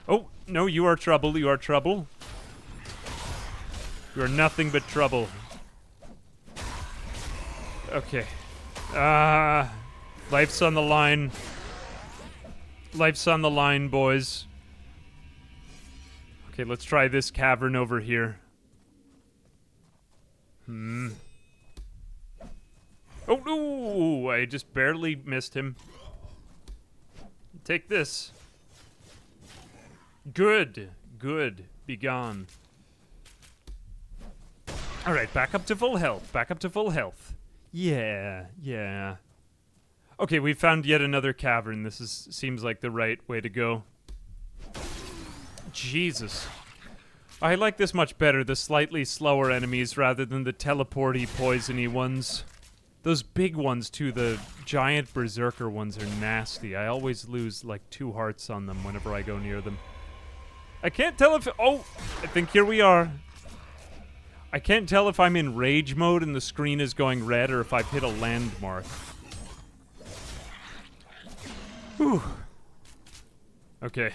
Oh, no, you are trouble. You are trouble. You are nothing but trouble. Okay. Life's on the line. Life's on the line, boys. Okay, let's try this cavern over here. Oh, no! I just barely missed him. Take this. Good. Good. Be gone. Alright, back up to full health. Back up to full health. Yeah. Okay, we found yet another cavern. This seems like the right way to go. Jesus. I like this much better, the slightly slower enemies rather than the teleporty, poisony ones. Those big ones, too, the giant berserker ones are nasty. I always lose, like, 2 hearts on them whenever I go near them. I can't tell if... Oh! I think here we are. I can't tell if I'm in rage mode and the screen is going red or if I've hit a landmark. Whew. Okay.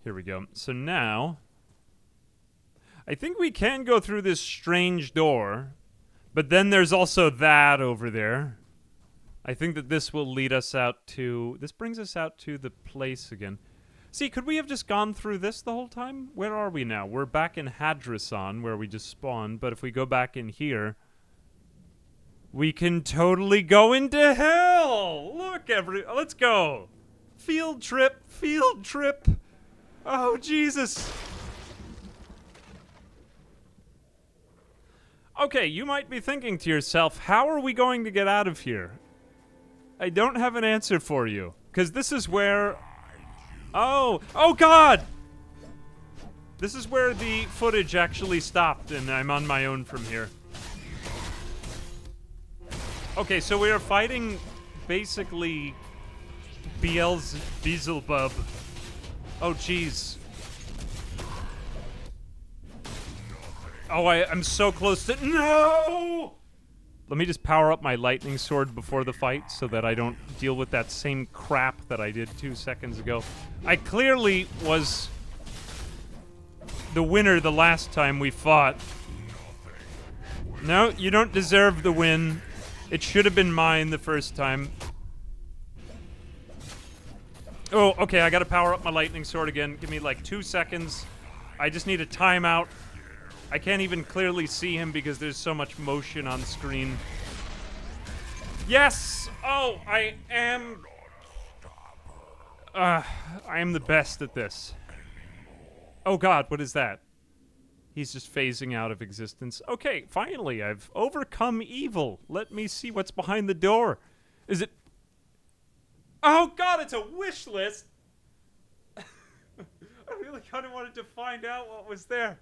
Here we go. So now... I think we can go through this strange door... But then there's also that over there. I think that this will lead us out to... This brings us out to the place again. See, could we have just gone through this the whole time? Where are we now? We're back in Hadrasan, where we just spawned. But if we go back in here... We can totally go into hell! Look, let's go! Field trip! Field trip! Oh, Jesus! Okay, you might be thinking to yourself, how are we going to get out of here? I don't have an answer for you, because this is where... Oh God! This is where the footage actually stopped, and I'm on my own from here. Okay, so we are fighting, basically, Beelzebub. Oh, jeez. Oh, I'm so close to... No! Let me just power up my lightning sword before the fight so that I don't deal with that same crap that I did 2 seconds ago. I clearly was the winner the last time we fought. No, you don't deserve the win. It should have been mine the first time. Oh, okay, I gotta power up my lightning sword again. Give me like 2 seconds. I just need a timeout. I can't even clearly see him because there's so much motion on screen. Yes! Oh, I am the best at this. Oh God, what is that? He's just phasing out of existence. Okay, finally, I've overcome evil. Let me see what's behind the door. Is it... Oh God, it's a wish list! I I really kind of wanted to find out what was there.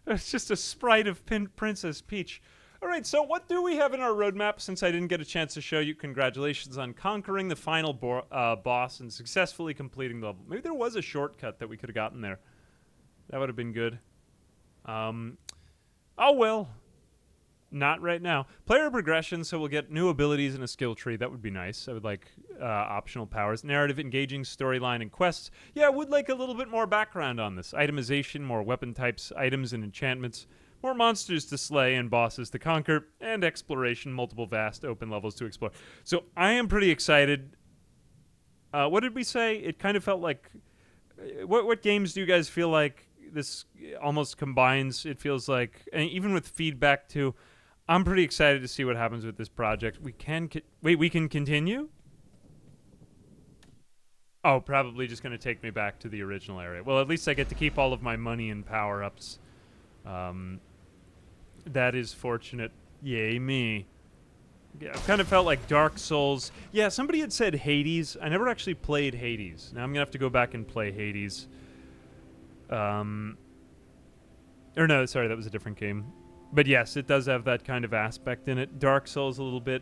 It's just a sprite of Princess Peach. All right, so what do we have in our roadmap? Since I didn't get a chance to show you, congratulations on conquering the final boss and successfully completing the level. Maybe there was a shortcut that we could have gotten there. That would have been good. Oh well. Not right now. Player progression, so we'll get new abilities and a skill tree. That would be nice. I would like optional powers. Narrative, engaging storyline, and quests. Yeah, I would like a little bit more background on this. Itemization, more weapon types, items, and enchantments. More monsters to slay and bosses to conquer. And exploration, multiple vast open levels to explore. So I am pretty excited. What did we say? It kind of felt like... What games do you guys feel like this almost combines? It feels like... And even with feedback, too... I'm pretty excited to see what happens with this project. We can we can continue? Oh, probably just going to take me back to the original area. Well, at least I get to keep all of my money and power-ups. That is fortunate. Yay me. Yeah, I kind of felt like Dark Souls. Yeah, somebody had said Hades. I never actually played Hades. Now I'm going to have to go back and play Hades. Or no, sorry, that was a different game. But yes, it does have that kind of aspect in it. Dark Souls a little bit.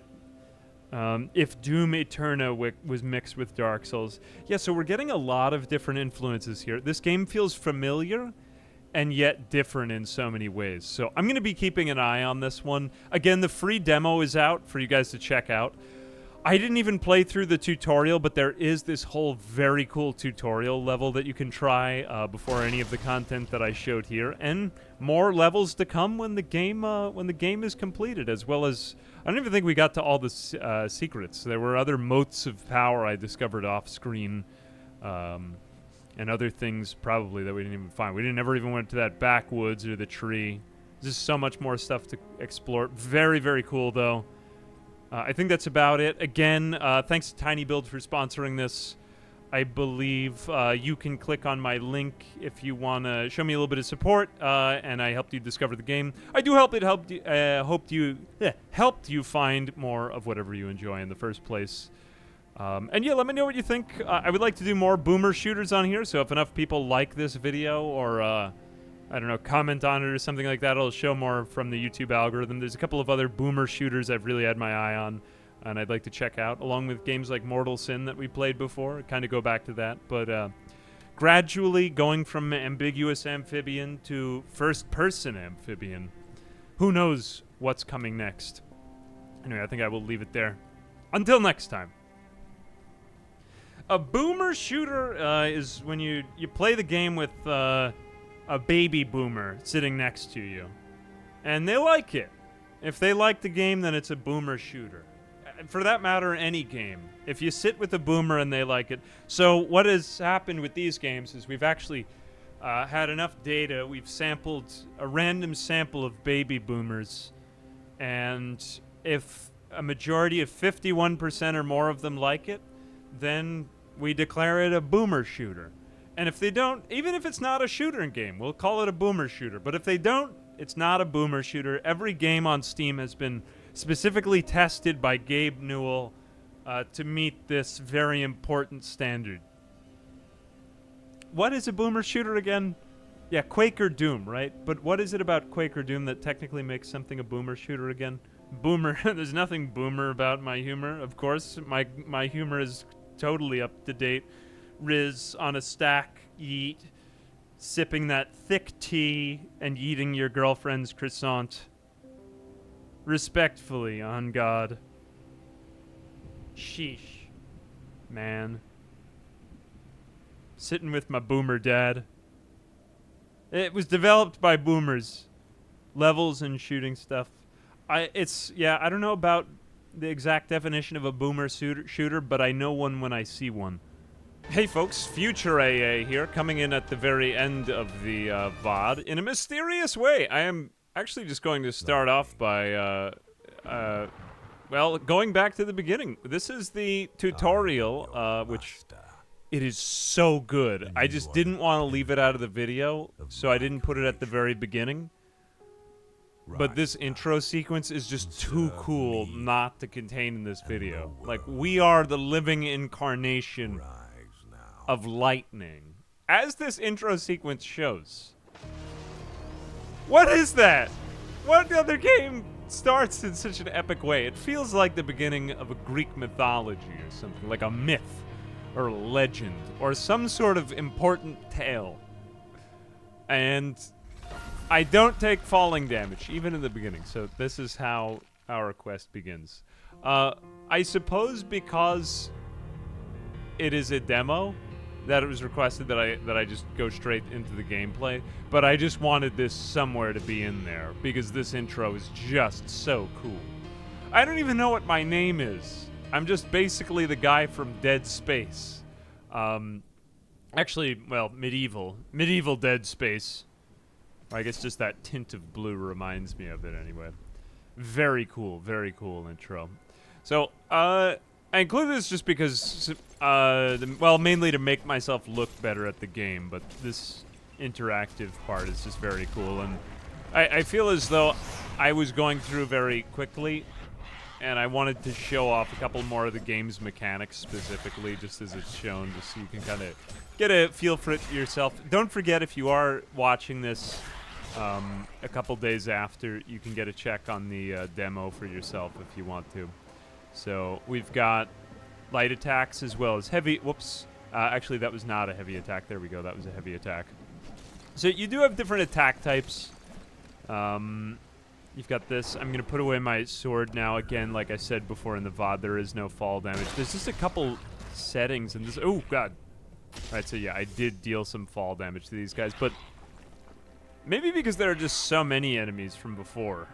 If Doom Eterna was mixed with Dark Souls. Yeah, so we're getting a lot of different influences here. This game feels familiar and yet different in so many ways. So I'm going to be keeping an eye on this one. Again, the free demo is out for you guys to check out. I didn't even play through the tutorial, but there is this whole very cool tutorial level that you can try before any of the content that I showed here, and more levels to come when the game is completed, as well as I don't even think we got to all the secrets. There were other motes of power I discovered off screen, and other things probably that we didn't even find. We never even went to that backwoods or the tree. There's just so much more stuff to explore. Very, very cool though. I think that's about it. Again, thanks to Tiny Build for sponsoring this. I believe you can click on my link if you want to show me a little bit of support, and I helped you discover the game. I do hope it helped you find more of whatever you enjoy in the first place. And yeah, let me know what you think. I would like to do more boomer shooters on here, so if enough people like this video or... I don't know, comment on it or something like that. It'll show more from the YouTube algorithm. There's a couple of other boomer shooters I've really had my eye on, and I'd like to check out, along with games like Mortal Sin that we played before. Kind of go back to that. But gradually going from ambiguous amphibian to first-person amphibian. Who knows what's coming next? Anyway, I think I will leave it there. Until next time. A boomer shooter is when you play the game with... a baby boomer sitting next to you. And they like it. If they like the game, then it's a boomer shooter. For that matter, any game. If you sit with a boomer and they like it. So what has happened with these games is we've actually had enough data. We've sampled a random sample of baby boomers. And if a majority of 51% or more of them like it, then we declare it a boomer shooter. And if they don't, even if it's not a shooter game, we'll call it a boomer shooter. But if they don't, it's not a boomer shooter. Every game on Steam has been specifically tested by Gabe Newell to meet this very important standard. What is a boomer shooter again? Yeah, Quaker Doom, right? But what is it about Quaker Doom that technically makes something a boomer shooter again? Boomer, there's nothing boomer about my humor, of course. My humor is totally up to date. Riz on a stack, yeet, sipping that thick tea and eating your girlfriend's croissant. Respectfully, on God. Sheesh, man. Sitting with my boomer dad. It was developed by boomers. Levels and shooting stuff. I don't know about the exact definition of a boomer shooter, but I know one when I see one. Hey folks, Future AA here, coming in at the very end of the VOD in a mysterious way. I am actually just going to start off by, going back to the beginning. This is the tutorial, which it is so good. I just didn't want to leave it out of the video, so I didn't put it at the very beginning. But this intro sequence is just too cool not to contain in this video. Like, we are the living incarnation of lightning. as this intro sequence shows, what is that? What other game starts in such an epic way? It feels like the beginning of a Greek mythology or something, like a myth or a legend or some sort of important tale. And I don't take falling damage, even in the beginning, so this is how our quest begins. I suppose because it is a demo, that it was requested that I just go straight into the gameplay, but I just wanted this somewhere to be in there because this intro is just so cool. I don't even know what my name is. I'm just basically the guy from Dead Space. Actually, well, medieval Dead Space. I guess just that tint of blue reminds me of it anyway. Very cool intro. So, I included this just because, well, mainly to make myself look better at the game, but this interactive part is just very cool, and I feel as though I was going through very quickly, and I wanted to show off a couple more of the game's mechanics specifically, just as it's shown, just so you can kind of get a feel for it yourself. Don't forget, if you are watching this a couple days after, you can get a check on the demo for yourself if you want to. So we've got light attacks as well as heavy. Whoops. Actually, that was not a heavy attack. There we go. That was a heavy attack. So you do have different attack types. You've got this. I'm going to put away my sword now. Again, like I said before in the VOD, there is no fall damage. There's just a couple settings in this. Oh, God. All right, so yeah, I did deal some fall damage to these guys, but maybe because there are just so many enemies from before.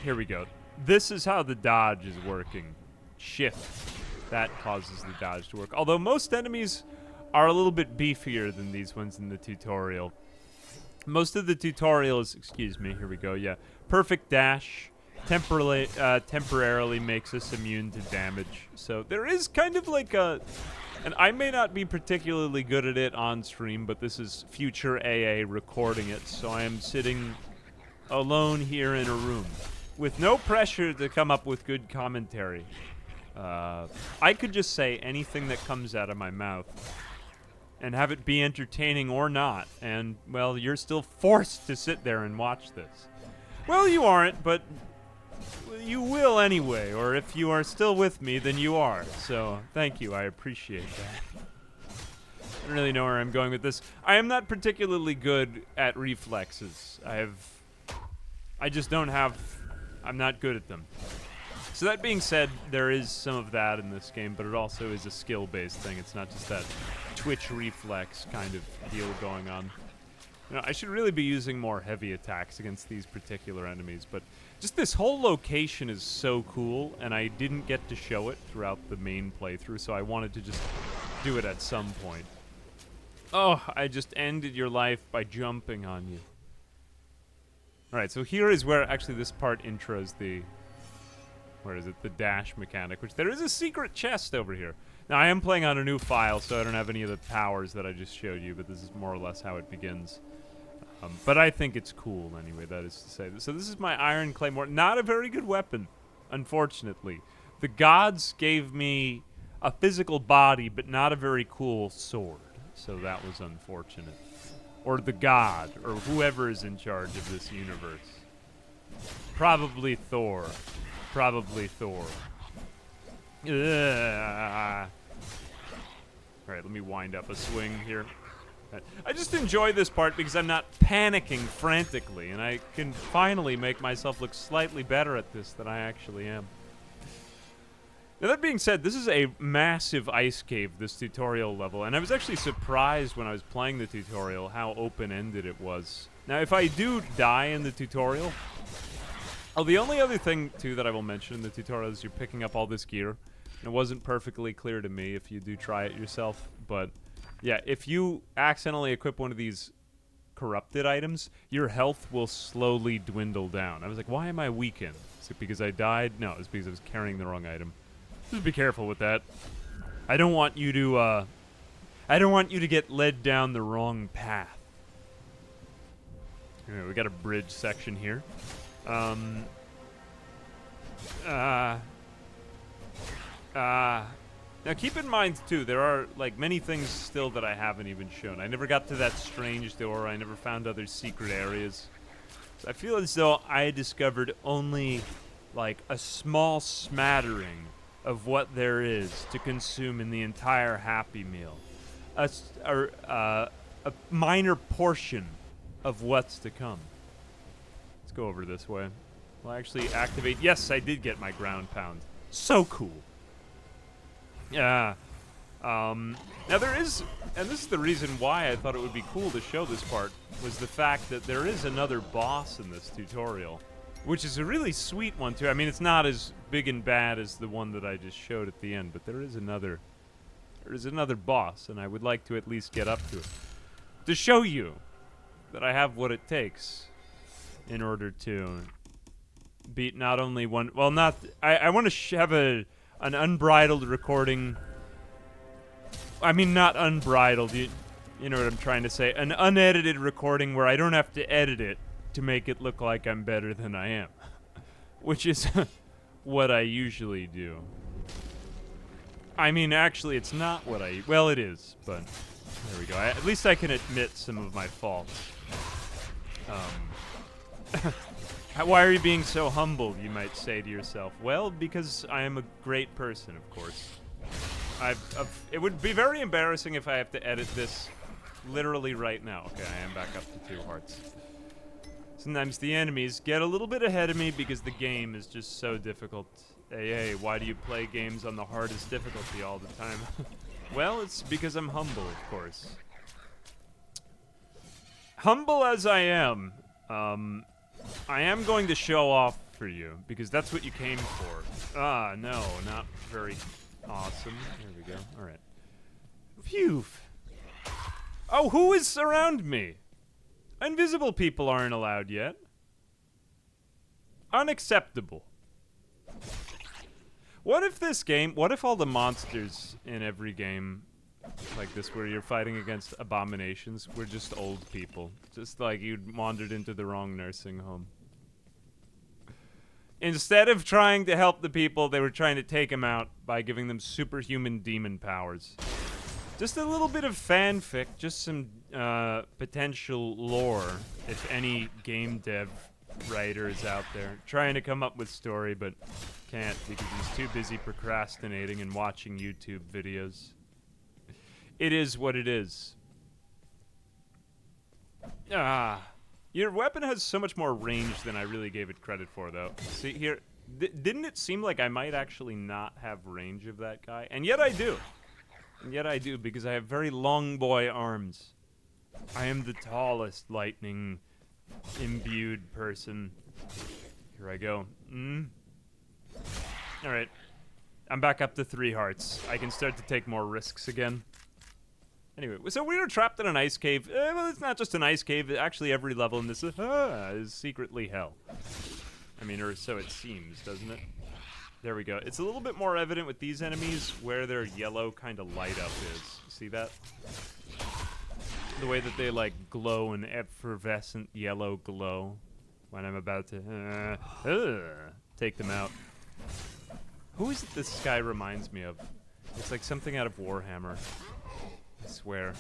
Here we go. This is how the dodge is working. Shift. That causes the dodge to work. Although most enemies are a little bit beefier than these ones in the tutorial. Most of the tutorials, excuse me, here we go, yeah. Perfect dash temporarily makes us immune to damage. So there is kind of like a... And I may not be particularly good at it on stream, but this is future AA recording it, so I am sitting alone here in a room with no pressure to come up with good commentary. I could just say anything that comes out of my mouth and have it be entertaining or not, and, well, you're still forced to sit there and watch this. Well, you aren't, but you will anyway, or if you are still with me, then you are. So, thank you, I appreciate that. I don't really know where I'm going with this. I am not particularly good at reflexes. I just don't have... I'm not good at them. So that being said, there is some of that in this game, but it also is a skill-based thing. It's not just that twitch reflex kind of deal going on. You know, I should really be using more heavy attacks against these particular enemies, but just this whole location is so cool, and I didn't get to show it throughout the main playthrough, so I wanted to just do it at some point. Oh, I just ended your life by jumping on you. Alright, so here is where actually this part intros the... Where is it? The dash mechanic, which there is a secret chest over here. Now, I am playing on a new file, so I don't have any of the powers that I just showed you, but this is more or less how it begins. But I think it's cool anyway, that is to say. So this is my Iron Claymore. Not a very good weapon, unfortunately. The gods gave me a physical body, but not a very cool sword. So that was unfortunate. Or the god, or whoever is in charge of this universe. Probably Thor. Probably Thor. Alright, let me wind up a swing here. I just enjoy this part because I'm not panicking frantically, and I can finally make myself look slightly better at this than I actually am. Now, that being said, this is a massive ice cave, this tutorial level, and I was actually surprised when I was playing the tutorial how open-ended it was. Now, if I do die in the tutorial... Oh, the only other thing, too, that I will mention in the tutorial is you're picking up all this gear. And it wasn't perfectly clear to me if you do try it yourself, but... Yeah, if you accidentally equip one of these corrupted items, your health will slowly dwindle down. I was like, why am I weakened? Is it because I died? No, it's because I was carrying the wrong item. Just be careful with that. I don't want you to get led down the wrong path. Anyway, we got a bridge section here. Now keep in mind too, there are like many things still that I haven't even shown. I never got to that strange door. I never found other secret areas. So I feel as though I discovered only like a small smattering of what there is to consume in the entire Happy Meal. A minor portion of what's to come. Let's go over this way. We'll actually activate. Yes, I did get my ground pound. So cool. Yeah. Now there is, and this is the reason why I thought it would be cool to show this part, was the fact that there is another boss in this tutorial, which is a really sweet one too. I mean, it's not as big and bad as the one that I just showed at the end, but there is another boss, and I would like to at least get up to it to show you that I have what it takes in order to beat not only one. Well, not. I want to have an unbridled recording. I mean, not unbridled. You know what I'm trying to say. An unedited recording where I don't have to edit it to make it look like I'm better than I am, which is what I usually do. I mean, actually, it's not what I. Well, it is, but there we go. At least I can admit some of my faults. Why are you being so humble, you might say to yourself? Well, because I am a great person, of course. It would be very embarrassing if I have to edit this literally right now. Okay, I am back up to 2 hearts. Sometimes the enemies get a little bit ahead of me because the game is just so difficult. Hey, why do you play games on the hardest difficulty all the time? Well, it's because I'm humble, of course. Humble as I am going to show off for you, because that's what you came for. Ah, no, not very awesome. There we go. All right. Phew. Oh, who is around me? Invisible people aren't allowed yet. Unacceptable. What if all the monsters in every game like this, where you're fighting against abominations, were just old people? Just like you'd wandered into the wrong nursing home. Instead of trying to help the people, they were trying to take them out by giving them superhuman demon powers. Just a little bit of fanfic, just some potential lore, if any game dev writer is out there trying to come up with story, but can't because he's too busy procrastinating and watching YouTube videos. It is what it is. Your weapon has so much more range than I really gave it credit for, though. See here, didn't it seem like I might actually not have range of that guy? And yet I do. And yet I do, because I have very long boy arms. I am the tallest lightning imbued person. Here I go. Alright. I'm back up to 3 hearts. I can start to take more risks again. Anyway, so we were trapped in an ice cave. Well, it's not just an ice cave. Actually, every level in this is secretly hell. I mean, or so it seems, doesn't it? There we go. It's a little bit more evident with these enemies where their yellow kind of light up is. See that? The way that they, like, glow an effervescent yellow glow when I'm about to take them out. Who is it this guy reminds me of? It's like something out of Warhammer. I swear.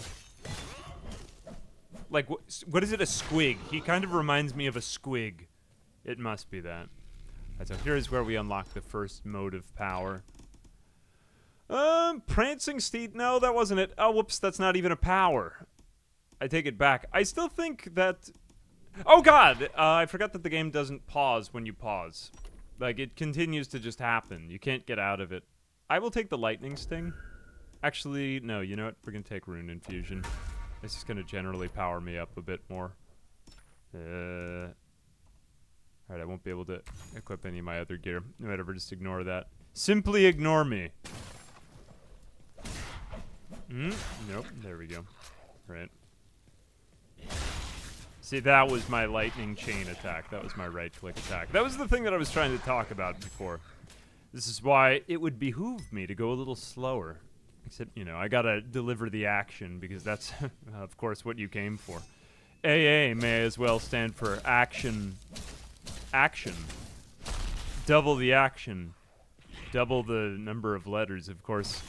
Like, what is it, a squig? He kind of reminds me of a squig. It must be that. Alright, so here's where we unlock the first mode of power. Prancing steed? No, that wasn't it. Oh, whoops, that's not even a power. I take it back. I still think that... Oh, God! I forgot that the game doesn't pause when you pause. Like, it continues to just happen. You can't get out of it. I will take the lightning sting. Actually, no, you know what? We're gonna take Rune Infusion. This is gonna generally power me up a bit more. Alright, I won't be able to equip any of my other gear. Whatever, just ignore that. Simply ignore me. Nope, there we go. Right. See, that was my lightning chain attack. That was my right-click attack. That was the thing that I was trying to talk about before. This is why it would behoove me to go a little slower. Except, you know, I gotta deliver the action, because that's, of course, what you came for. AA may as well stand for action. Action. Double the action. Double the number of letters, of course.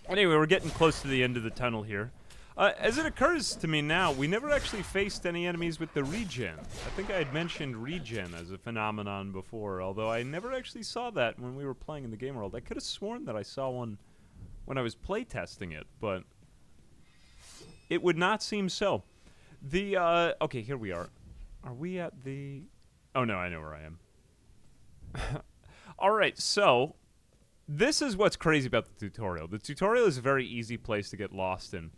Anyway, we're getting close to the end of the tunnel here. As it occurs to me now, we never actually faced any enemies with the regen. I think I had mentioned regen as a phenomenon before, although I never actually saw that when we were playing in the game world. I could have sworn that I saw one when I was playtesting it, but it would not seem so. Okay, here we are. Are we at the... Oh, no, I know where I am. All right, so this is what's crazy about the tutorial. The tutorial is a very easy place to get lost in.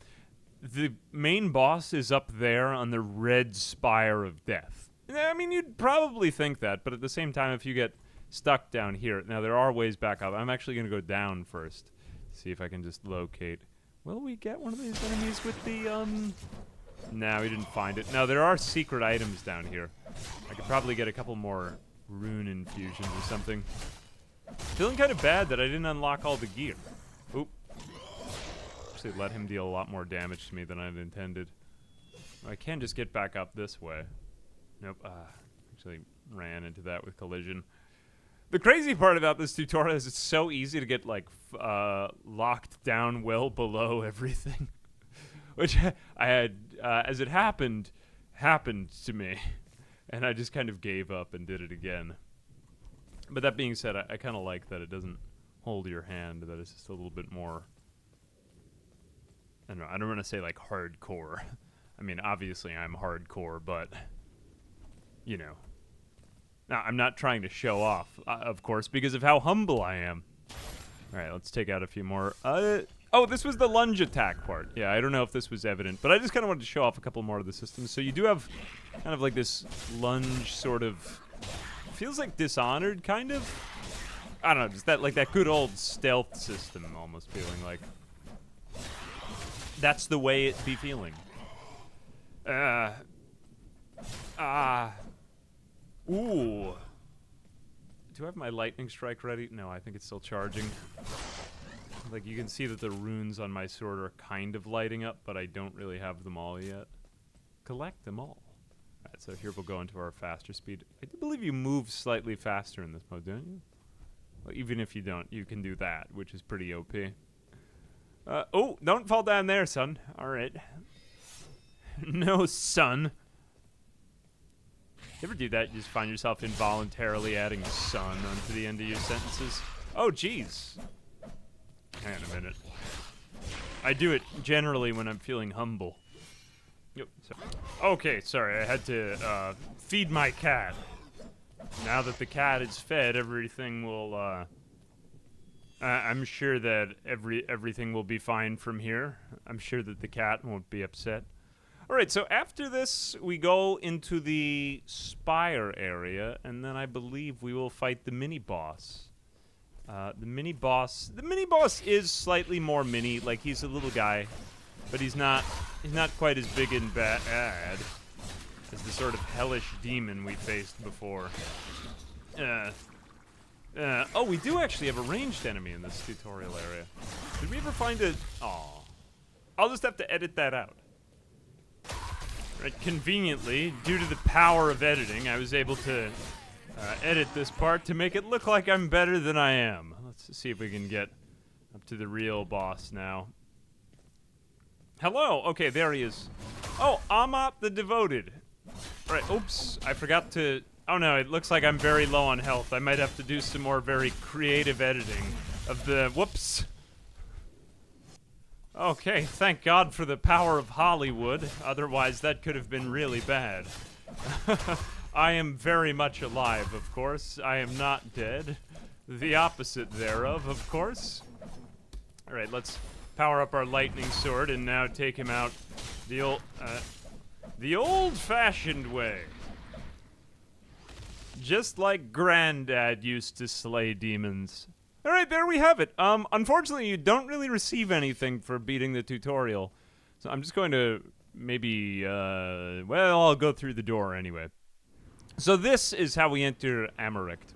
The main boss is up there on the red spire of death. I mean, you'd probably think that, but at the same time, if you get stuck down here... Now, there are ways back up. I'm actually going to go down first. See if I can just locate... Will we get one of these enemies with the, No, we didn't find it. No, there are secret items down here. I could probably get a couple more rune infusions or something. Feeling kind of bad that I didn't unlock all the gear. Oop. Actually let him deal a lot more damage to me than I'd intended. I can just get back up this way. Nope. Actually ran into that with collision. The crazy part about this tutorial is it's so easy to get, like, locked down well below everything. Which I had, as it happened to me. And I just kind of gave up and did it again. But that being said, I kind of like that it doesn't hold your hand, that it's just a little bit more... I don't want to say, like, hardcore. I mean, obviously I'm hardcore, but, you know... Now, I'm not trying to show off, of course, because of how humble I am. All right, let's take out a few more. Oh, this was the lunge attack part. Yeah, I don't know if this was evident, but I just kind of wanted to show off a couple more of the systems. So you do have kind of like this lunge sort of... Feels like Dishonored, kind of? I don't know, just that, like that good old stealth system almost feeling like. That's the way it be feeling. Ooh. Do I have my lightning strike ready? No, I think it's still charging. Like, you can see that the runes on my sword are kind of lighting up, but I don't really have them all yet. Collect them all. Alright, so here we'll go into our faster speed. I do believe you move slightly faster in this mode, don't you? Well, even if you don't, you can do that, which is pretty OP. Oh, don't fall down there, son. Alright. No, son. You ever do that? You just find yourself involuntarily adding son onto the end of your sentences? Oh, jeez. Hang on a minute. I do it generally when I'm feeling humble. Yep. Okay, sorry. I had to feed my cat. Now that the cat is fed, everything will... I'm sure that everything will be fine from here. I'm sure that the cat won't be upset. Alright, so after this, we go into the spire area, and then I believe we will fight the mini-boss. The mini-boss is slightly more mini, like he's a little guy, but he's not quite as big and bad as the sort of hellish demon we faced before. Oh, we do actually have a ranged enemy in this tutorial area. Did we ever find a... Aw. I'll just have to edit that out. Right, conveniently, due to the power of editing, I was able to edit this part to make it look like I'm better than I am. Let's see if we can get up to the real boss now. Hello! Okay, there he is. Oh, Amat the Devoted. Right, oops, I forgot to... Oh no, it looks like I'm very low on health. I might have to do some more very creative editing of the... Whoops! Okay, thank God for the power of Hollywood. Otherwise, that could have been really bad. I am very much alive, of course. I am not dead. The opposite thereof, of course. Alright, let's power up our lightning sword and now take him out the old-fashioned way. Just like Granddad used to slay demons. Alright, there we have it. Unfortunately, you don't really receive anything for beating the tutorial. So I'm just going to maybe, well, I'll go through the door anyway. So this is how we enter Amarict.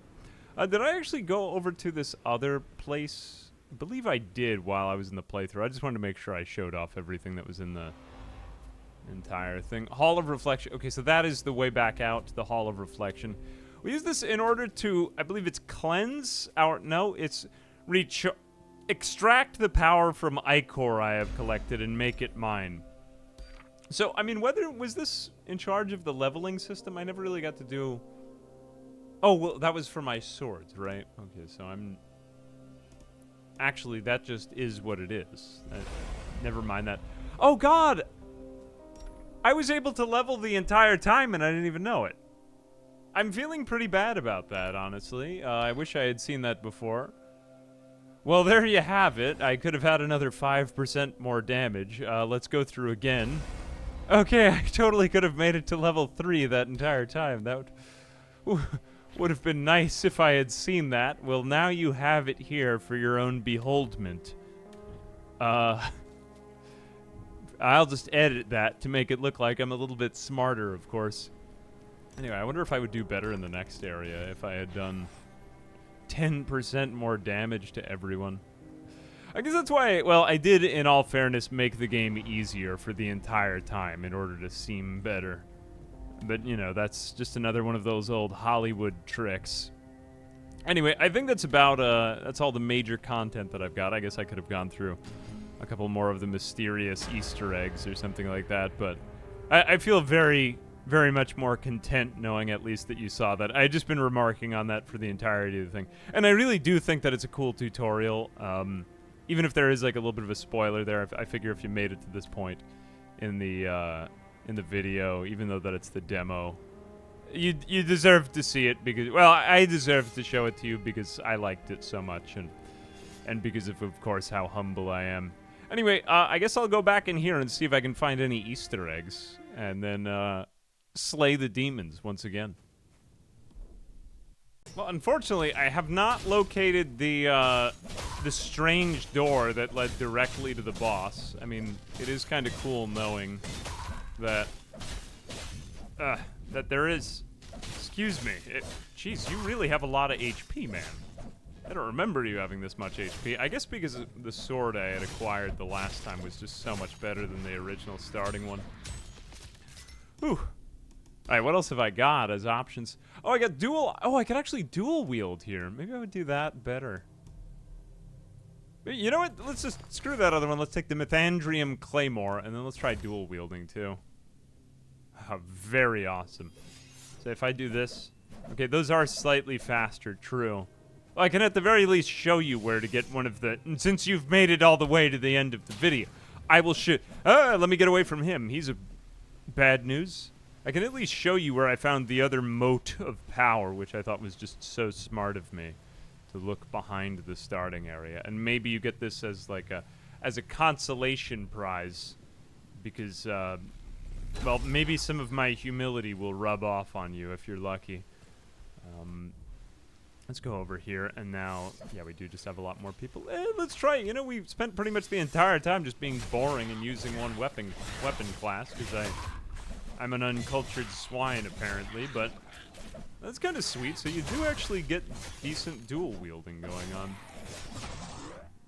Did I actually go over to this other place? I believe I did while I was in the playthrough. I just wanted to make sure I showed off everything that was in the entire thing. Hall of Reflection. Okay, so that is the way back out to the Hall of Reflection. We use this in order to, I believe it's cleanse our, no, it's extract the power from Ichor I have collected and make it mine. So, I mean, was this in charge of the leveling system? I never really got to do... Oh, well, that was for my swords, right? Okay, so I'm... Actually, that just is what it is. Never mind that. Oh, God! I was able to level the entire time and I didn't even know it. I'm feeling pretty bad about that, honestly. I wish I had seen that before. Well, there you have it. I could have had another 5% more damage. Let's go through again. Okay, I totally could have made it to level 3 that entire time. That would have been nice if I had seen that. Well, now you have it here for your own beholdment. I'll just edit that to make it look like I'm a little bit smarter, of course. Anyway, I wonder if I would do better in the next area if I had done 10% more damage to everyone. I guess that's why, well, I did, in all fairness, make the game easier for the entire time in order to seem better. But, you know, that's just another one of those old Hollywood tricks. Anyway, I think that's about, that's all the major content that I've got. I guess I could have gone through a couple more of the mysterious Easter eggs or something like that, but I feel very, very much more content knowing at least that you saw that. I had just been remarking on that for the entirety of the thing. And I really do think that it's a cool tutorial. Even if there is like a little bit of a spoiler there, I figure if you made it to this point in the video, even though that it's the demo, you deserve to see it because, well, I deserve to show it to you because I liked it so much and because of course, how humble I am. Anyway, I guess I'll go back in here and see if I can find any Easter eggs and then slay the demons once again. Well, unfortunately, I have not located the strange door that led directly to the boss. I mean, it is kind of cool knowing that that there is. Excuse me. Jeez, you really have a lot of HP, man. I don't remember you having this much HP. I guess because the sword I had acquired the last time was just so much better than the original starting one. Whew. Alright, what else have I got as options? Oh, I got dual... Oh, I could actually dual wield here. Maybe I would do that better. You know what? Let's just screw that other one. Let's take the Mythandrium Claymore, and then let's try dual wielding, too. Oh, very awesome. So if I do this... Okay, those are slightly faster, true. Well, I can at the very least show you where to get one of the... And since you've made it all the way to the end of the video, I will show... let me get away from him. He's a... Bad news. I can at least show you where I found the other moat of power, which I thought was just so smart of me to look behind the starting area. And maybe you get this as like a consolation prize because, well, maybe some of my humility will rub off on you if you're lucky. Let's go over here, and now, yeah, we do just have a lot more people. Let's try it. You know, we've spent pretty much the entire time just being boring and using one weapon class because I'm an uncultured swine, apparently, but that's kind of sweet. So you do actually get decent dual wielding going on.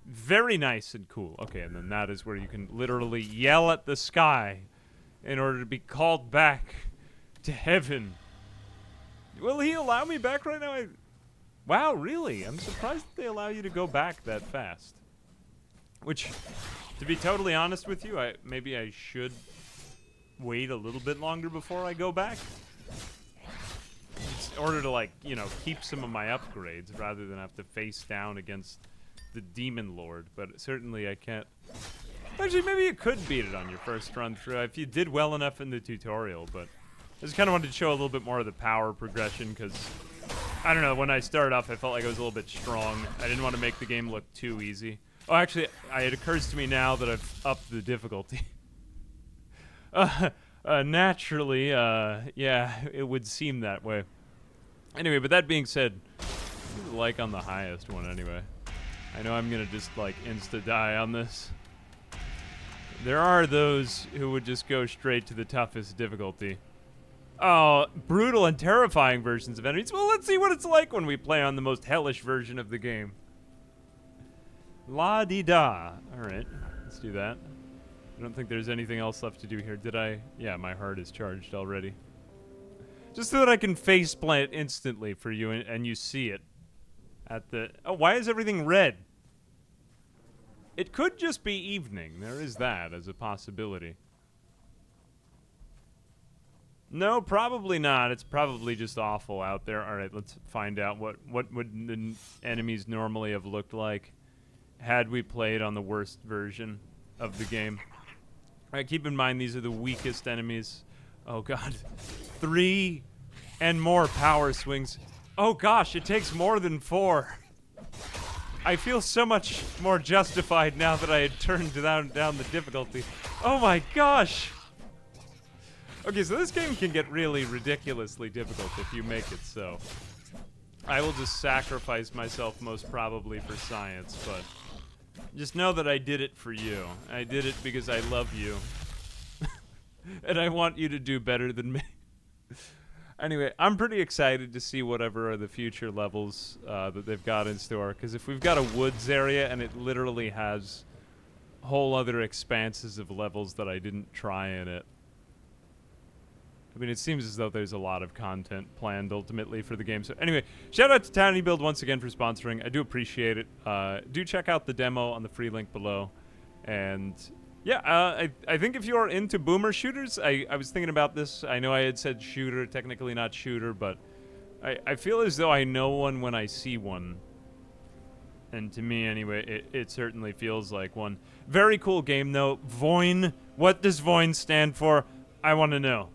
Very nice and cool. Okay, and then that is where you can literally yell at the sky in order to be called back to heaven. Will he allow me back right now? Wow, really? I'm surprised that they allow you to go back that fast. Which, to be totally honest with you, maybe I should wait a little bit longer before I go back. In order to, like, you know, keep some of my upgrades rather than have to face down against the Demon Lord. But certainly I can't... Actually, maybe you could beat it on your first run through if you did well enough in the tutorial, but I just kind of wanted to show a little bit more of the power progression because, I don't know, when I started off I felt like I was a little bit strong. I didn't want to make the game look too easy. Oh, actually, it occurs to me now that I've upped the difficulty. Naturally, yeah, it would seem that way. Anyway, but that being said, like on the highest one anyway. I know I'm gonna just, like, insta-die on this. There are those who would just go straight to the toughest difficulty. Oh, brutal and terrifying versions of enemies. Well, let's see what it's like when we play on the most hellish version of the game. La-di-da. Alright, let's do that. I don't think there's anything else left to do here. Did I? Yeah, my heart is charged already. Just so that I can faceplant instantly for you and you see it. At the... Oh, why is everything red? It could just be evening. There is that as a possibility. No, probably not. It's probably just awful out there. All right, let's find out what would the enemies normally have looked like had we played on the worst version of the game. All right, keep in mind these are the weakest enemies. Oh god. 3 and more power swings. Oh gosh, it takes more than 4. I feel so much more justified now that I had turned down the difficulty. Oh my gosh. Okay, so this game can get really ridiculously difficult if you make it so. I will just sacrifice myself most probably for science, but just know that I did it for you. I did it because I love you. And I want you to do better than me. Anyway, I'm pretty excited to see whatever are the future levels that they've got in store, because if we've got a woods area and it literally has whole other expanses of levels that I didn't try in it, I mean, it seems as though there's a lot of content planned ultimately for the game. So anyway, shout out to Tiny Build once again for sponsoring. I do appreciate it. Do check out the demo on the free link below. And yeah, I think if you're into boomer shooters, I was thinking about this. I know I had said shooter, technically not shooter, but I feel as though I know one when I see one. And to me, anyway, it certainly feels like one. Very cool game, though. VOIN. What does VOIN stand for? I want to know.